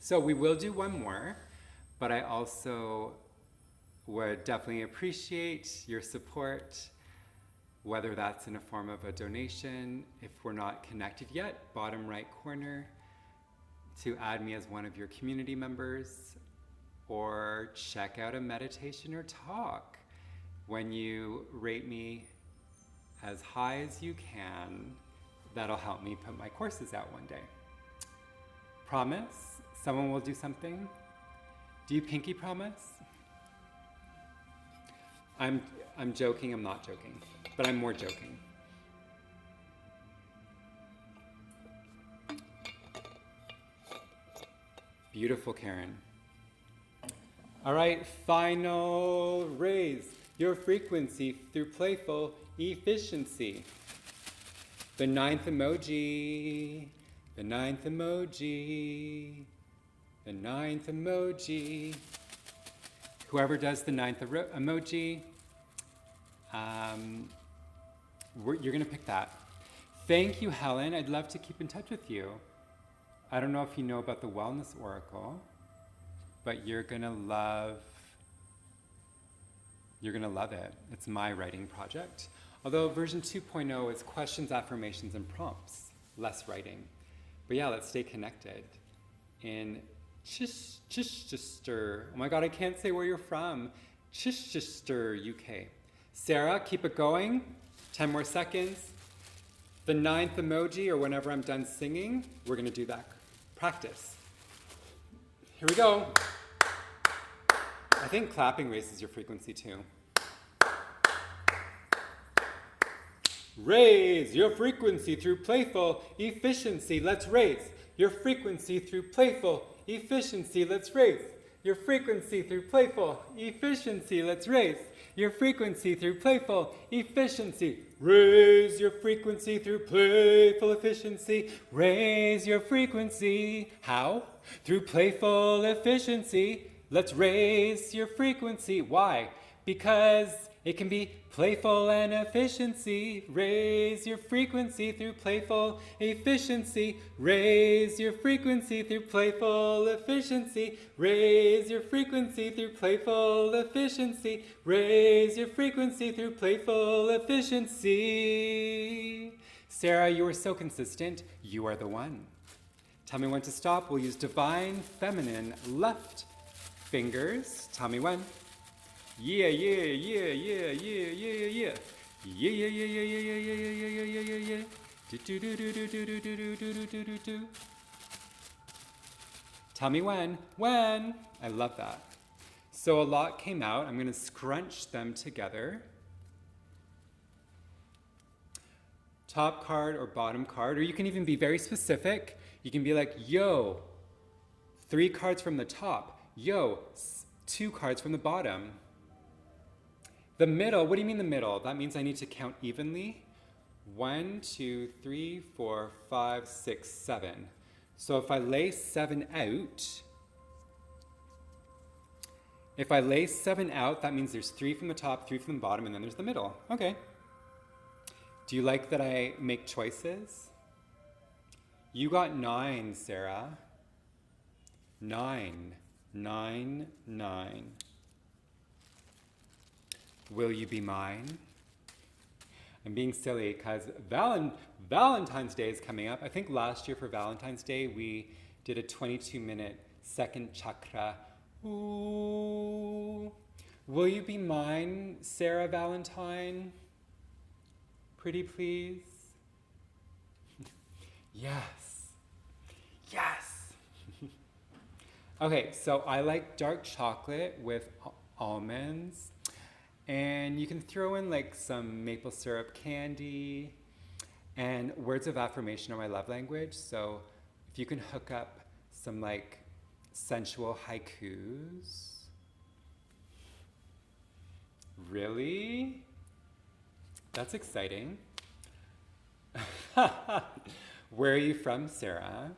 So we will do one more, but I also would definitely appreciate your support, whether that's in a form of a donation, if we're not connected yet, bottom right corner, to add me as one of your community members, or check out a meditation or talk. When you rate me as high as you can, that'll help me put my courses out one day. Promise? Someone will do something? Do you pinky promise? I'm joking, I'm not joking, but I'm more joking. Beautiful, Karen. All right, final raise your frequency through playful efficiency. The ninth emoji, the ninth emoji, the ninth emoji. Whoever does the ninth emoji, you're gonna pick that. Thank you, Helen. I'd love to keep in touch with you. I don't know if you know about the Wellness Oracle, but you're gonna love it. It's my writing project. Although version 2.0 is questions, affirmations, and prompts, less writing. But yeah, let's stay connected. In Chichester, oh my God, I can't say where you're from. Chichester, UK. Sarah, keep it going. 10 more seconds. The ninth emoji, or whenever I'm done singing, we're gonna do that practice. Here we go. I think clapping raises your frequency too. Raise your frequency through playful efficiency. Let's raise your frequency through playful efficiency. Let's raise your frequency through playful efficiency. Let's raise your frequency through playful efficiency. Raise your frequency through playful efficiency. Raise your frequency. How? Through playful efficiency. Let's raise your frequency. Why? Because it can be playful and efficiency. Raise your frequency through playful efficiency. Raise your frequency through playful efficiency. Raise your frequency through playful efficiency. Raise your frequency through playful efficiency. Sarah, you are so consistent. You are the one. Tell me when to stop. We'll use divine feminine left fingers. Tell me when. Yeah, yeah, yeah, yeah, yeah, yeah, yeah. Yeah, yeah, yeah, yeah, yeah, yeah, yeah, yeah, yeah, yeah, yeah, yeah. Do do do do do do do do do do do do do. Tell me when. When. I love that. So a lot came out. I'm gonna scrunch them together. Top card or bottom card, or you can even be very specific. You can be like, yo, 3 cards from the top. Yo, 2 cards from the bottom. The middle, what do you mean the middle? That means I need to count evenly. 1, 2, 3, 4, 5, 6, 7. So if I lay 7 out, that means there's 3 from the top, 3 from the bottom, and then there's the middle. Okay. Do you like that I make choices? You got 9, Sarah. 9, 9, 9. Will you be mine? I'm being silly because Valentine's Day is coming up. I think last year for Valentine's Day, we did a 22-minute second chakra. Ooh. Will you be mine, Sarah Valentine? Pretty please? Yes. Yes. Okay, so I like dark chocolate with almonds. And you can throw in like some maple syrup candy, and words of affirmation are my love language. So if you can hook up some like sensual haikus. Really? That's exciting. Where are you from, Sarah?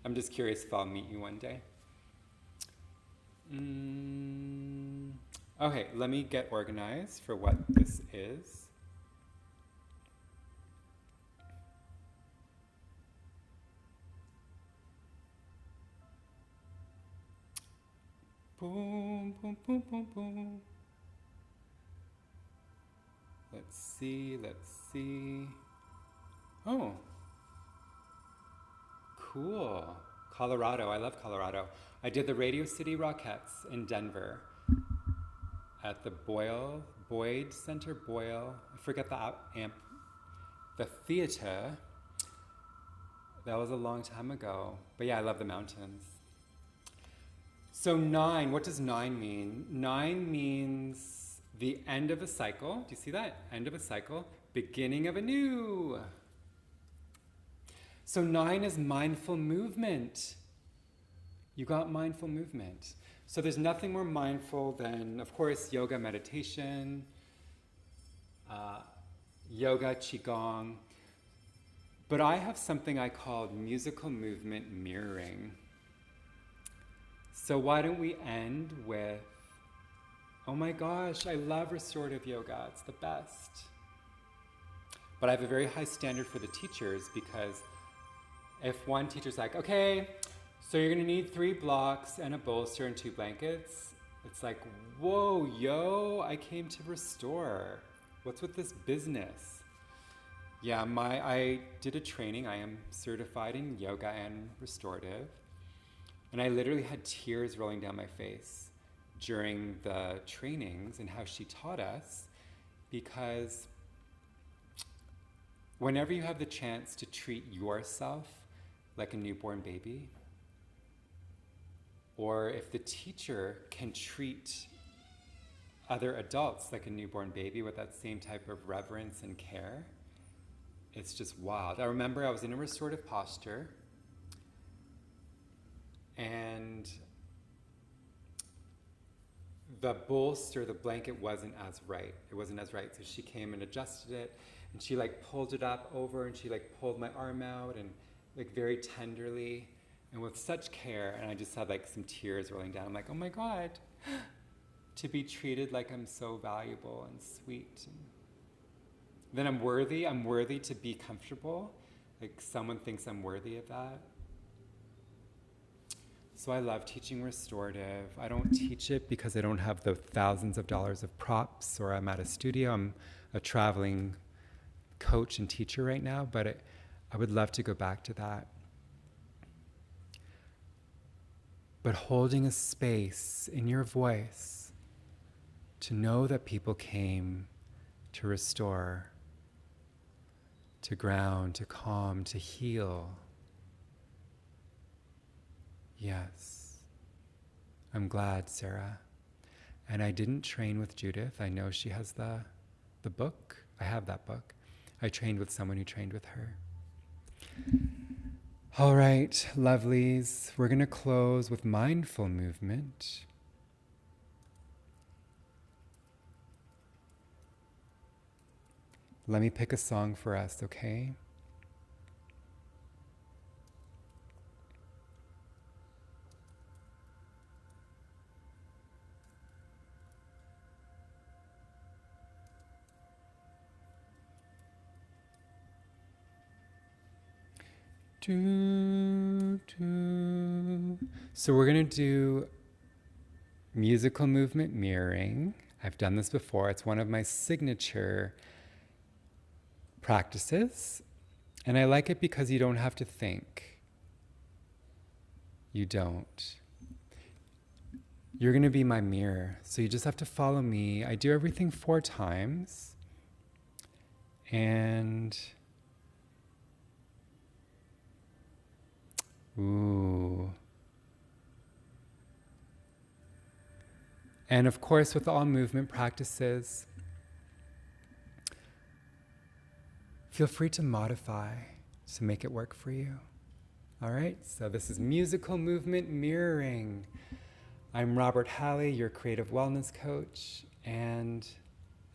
I'm just curious if I'll meet you one day. Okay, let me get organized for what this is. Boom, boom, boom, boom, boom. Let's see, let's see. Oh, cool. Colorado, I love Colorado. I did the Radio City Rockettes in Denver at the Boyd Center, I forget the the theater. That was a long time ago. But yeah, I love the mountains. So 9, what does 9 mean? 9 means the end of a cycle. Do you see that? End of a cycle, beginning of a new. So 9 is mindful movement. You got mindful movement. So there's nothing more mindful than, of course, yoga, meditation, yoga, qigong. But I have something I call musical movement mirroring. So why don't we end with, oh my gosh, I love restorative yoga. It's the best. But I have a very high standard for the teachers, because if one teacher's like, okay, so you're gonna need 3 blocks and a bolster and 2 blankets, it's like, whoa, yo, I came to restore. What's with this business? Yeah, I did a training. I am certified in yoga and restorative. And I literally had tears rolling down my face during the trainings and how she taught us, because whenever you have the chance to treat yourself like a newborn baby, or if the teacher can treat other adults like a newborn baby with that same type of reverence and care, it's just wild. I remember I was in a restorative posture, and the bolster, the blanket wasn't as right. It wasn't as right. So she came and adjusted it, and she like pulled it up over, and she like pulled my arm out, and like very tenderly and with such care. And I just had like some tears rolling down. I'm like, oh my God, to be treated like I'm so valuable and sweet. And then I'm worthy to be comfortable. Like someone thinks I'm worthy of that. So I love teaching restorative. I don't teach it because I don't have the thousands of dollars of props, or I'm at a studio. I'm a traveling coach and teacher right now, but I would love to go back to that. But holding a space in your voice to know that people came to restore, to ground, to calm, to heal. Yes. I'm glad, Sarah. And I didn't train with Judith. I know she has the book. I have that book. I trained with someone who trained with her. All right, lovelies. We're going to close with mindful movement. Let me pick a song for us, okay? So we're going to do musical movement mirroring. I've done this before. It's one of my signature practices. And I like it because you don't have to think. You don't. You're going to be my mirror. So you just have to follow me. I do everything 4 times. And ooh. And of course, with all movement practices, feel free to modify to make it work for you. All right, so this is musical movement mirroring. I'm Robert Halley, your creative wellness coach, and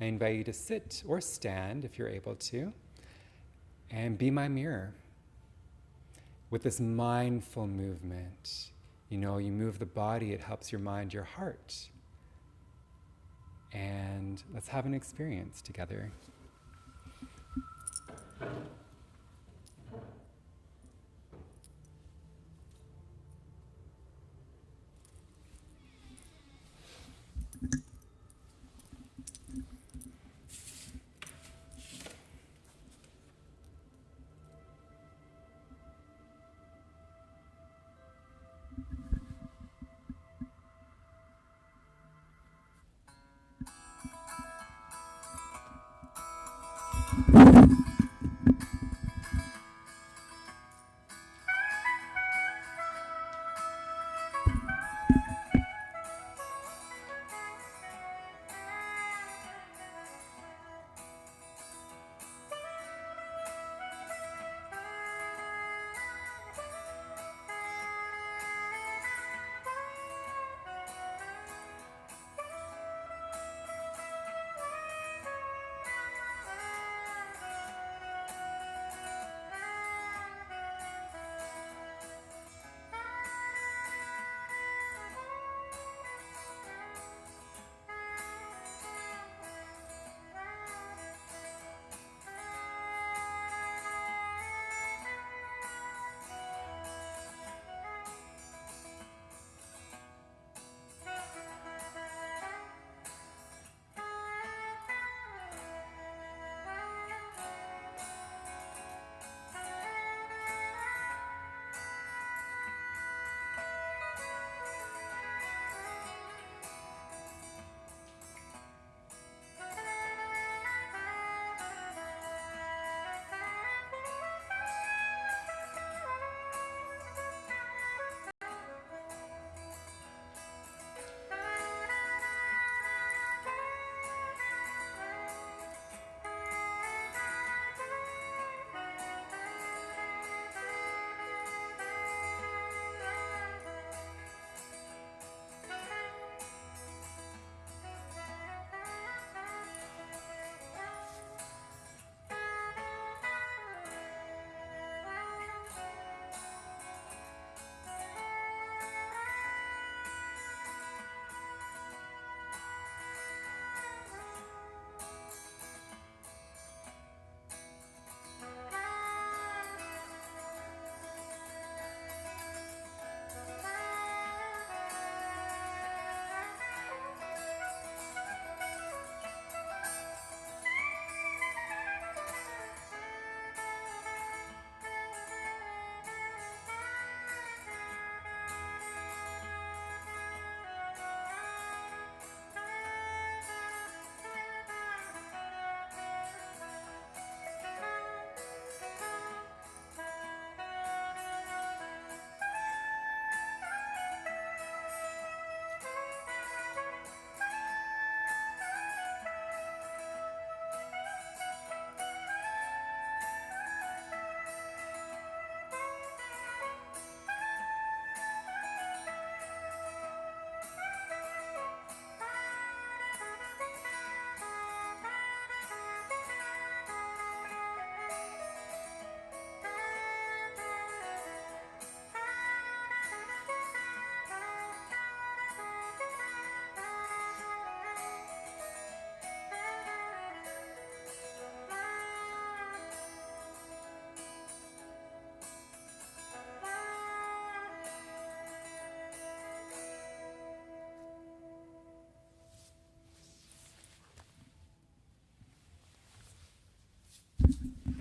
I invite you to sit or stand if you're able to, and be my mirror. With this mindful movement, you know, you move the body, it helps your mind, your heart. And let's have an experience together.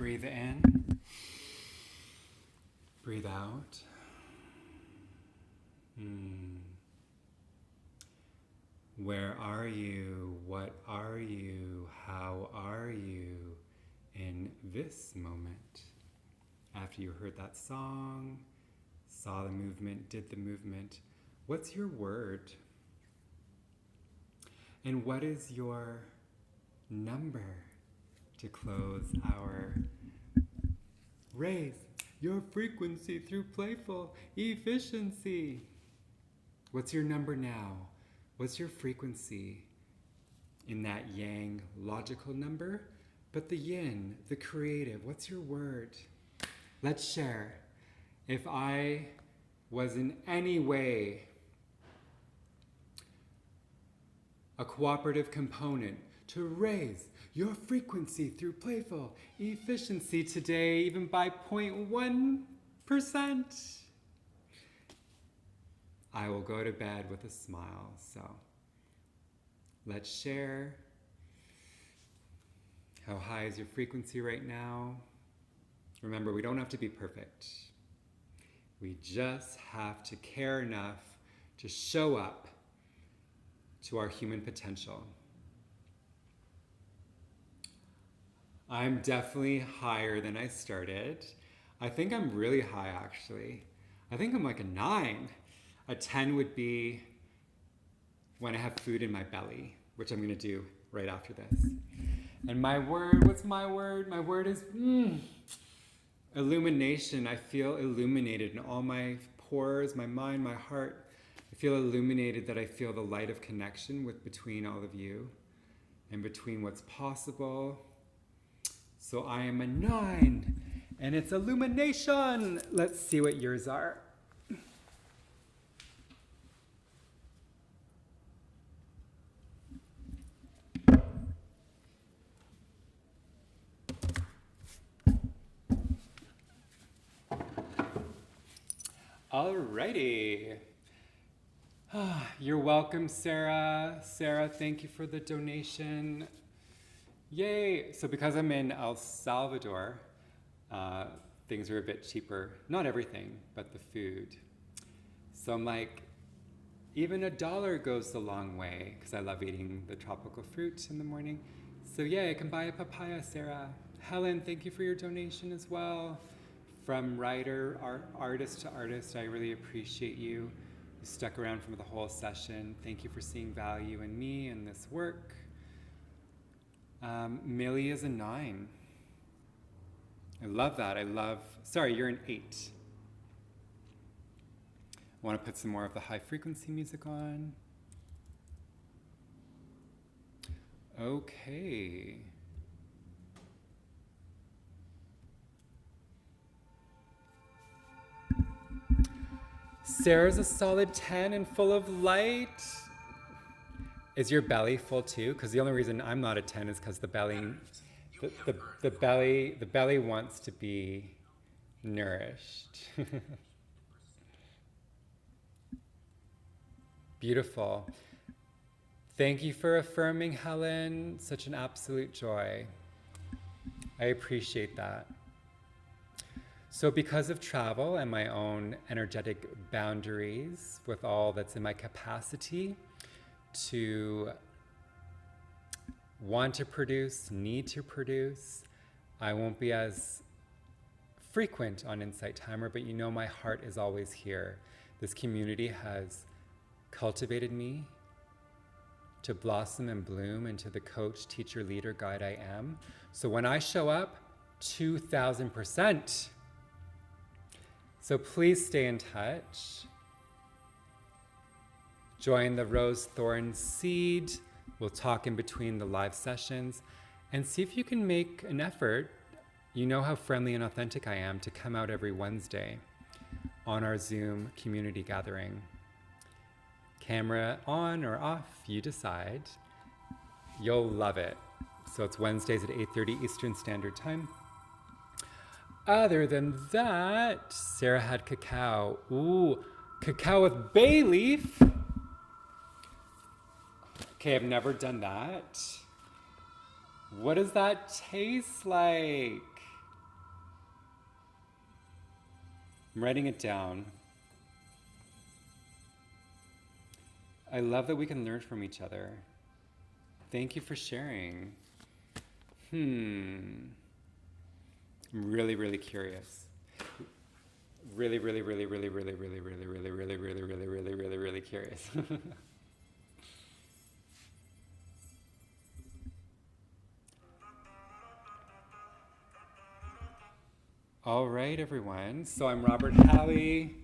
breathe in, breathe out. Where are you? What are you? How are you in this moment? After you heard that song, saw the movement, did the movement, what's your word? And what is your number to close our raise your frequency through playful efficiency? What's your number now? What's your frequency in that yang logical number? But the yin, the creative, what's your word? Let's share. If I was in any way a cooperative component to raise your frequency through playful efficiency today, even by 0.1%, I will go to bed with a smile. So let's share. How high is your frequency right now? Remember, we don't have to be perfect. We just have to care enough to show up to our human potential. I'm definitely higher than I started. I think I'm really high, actually. I think I'm like a 9. A 10 would be when I have food in my belly, which I'm gonna do right after this. And my word, what's my word? My word is illumination. I feel illuminated in all my pores, my mind, my heart. I feel illuminated, that I feel the light of connection between all of you and between what's possible. So I am a 9, and it's illumination. Let's see what yours are. Alrighty. You're welcome, Sarah. Sarah, thank you for the donation. Yay. So because I'm in El Salvador, things are a bit cheaper. Not everything, but the food. So I'm like, even $1 goes a long way, because I love eating the tropical fruit in the morning. So yeah, I can buy a papaya, Sarah. Helen, thank you for your donation as well. From writer, artist to artist, I really appreciate you. You stuck around for the whole session. Thank you for seeing value in me and this work. Millie is a 9. I love that. Sorry, you're an 8. I want to put some more of the high frequency music on. Okay. Sarah's a solid 10 and full of light. Is your belly full too? Because the only reason I'm not a 10 is because the belly wants to be nourished. Beautiful. Thank you for affirming, Helen. Such an absolute joy. I appreciate that. So because of travel and my own energetic boundaries with all that's in my capacity to want to produce, need to produce, I won't be as frequent on Insight Timer, but you know my heart is always here. This community has cultivated me to blossom and bloom into the coach, teacher, leader, guide I am. So when I show up, 2,000%. So please stay in touch. Join the Rose Thorn Seed. We'll talk in between the live sessions and see if you can make an effort. You know how friendly and authentic I am to come out every Wednesday on our Zoom community gathering. Camera on or off, you decide. You'll love it. So it's Wednesdays at 8:30 Eastern Standard Time. Other than that, Sarah had cacao. Ooh, cacao with bay leaf. Okay, I've never done that. What does that taste like? I'm writing it down. I love that we can learn from each other. Thank you for sharing. I'm really, really curious. Really, really, really, really, really, really, really, really, really, really, really, really, really, really curious. All right, everyone. So I'm Robert Halley.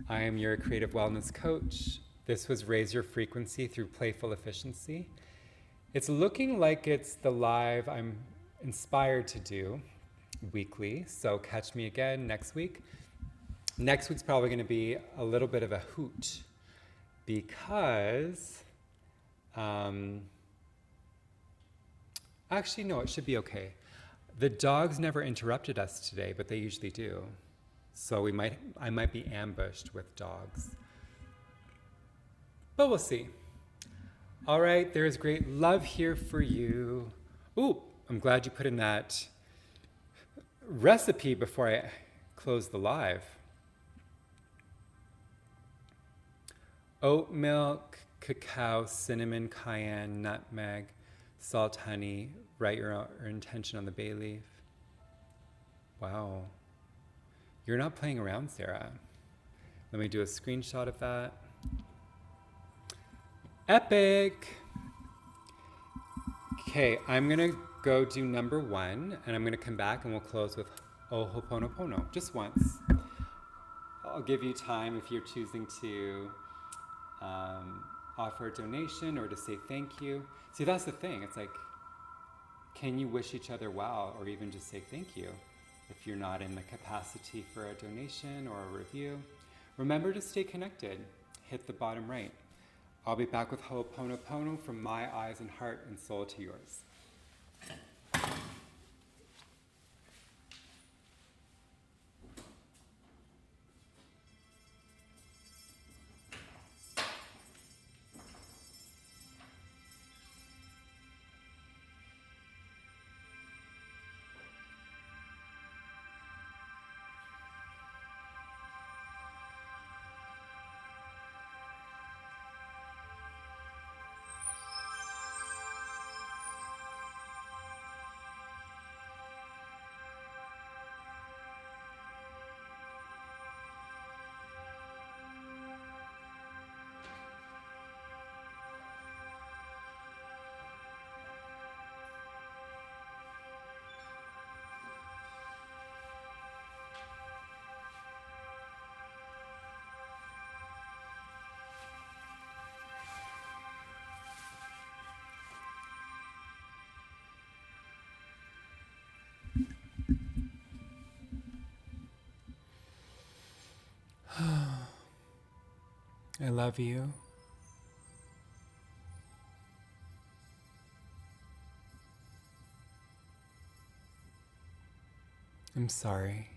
I am your creative wellness coach. This was Raise Your Frequency Through Playful Efficiency. It's looking like it's the live I'm inspired to do weekly. So catch me again next week. Next week's probably going to be a little bit of a hoot because, actually, no, it should be okay. The dogs never interrupted us today, but they usually do. So I might be ambushed with dogs. But we'll see. All right, there's great love here for you. Ooh, I'm glad you put in that recipe before I close the live. Oat milk, cacao, cinnamon, cayenne, nutmeg, salt, honey. Write your intention on the bay leaf. Wow. You're not playing around, Sarah. Let me do a screenshot of that. Epic. Okay, I'm gonna go do number 1, and I'm gonna come back and we'll close with Ho'oponopono, just once. I'll give you time if you're choosing to offer a donation or to say thank you. See, that's the thing. It's like, can you wish each other well or even just say thank you if you're not in the capacity for a donation or a review? Remember to stay connected. Hit the bottom right. I'll be back with Ho'oponopono from my eyes and heart and soul to yours. I love you. I'm sorry.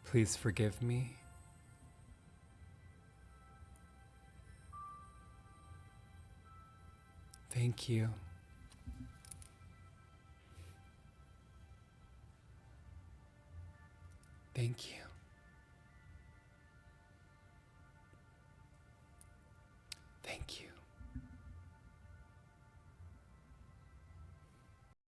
Please forgive me. Thank you. Thank you.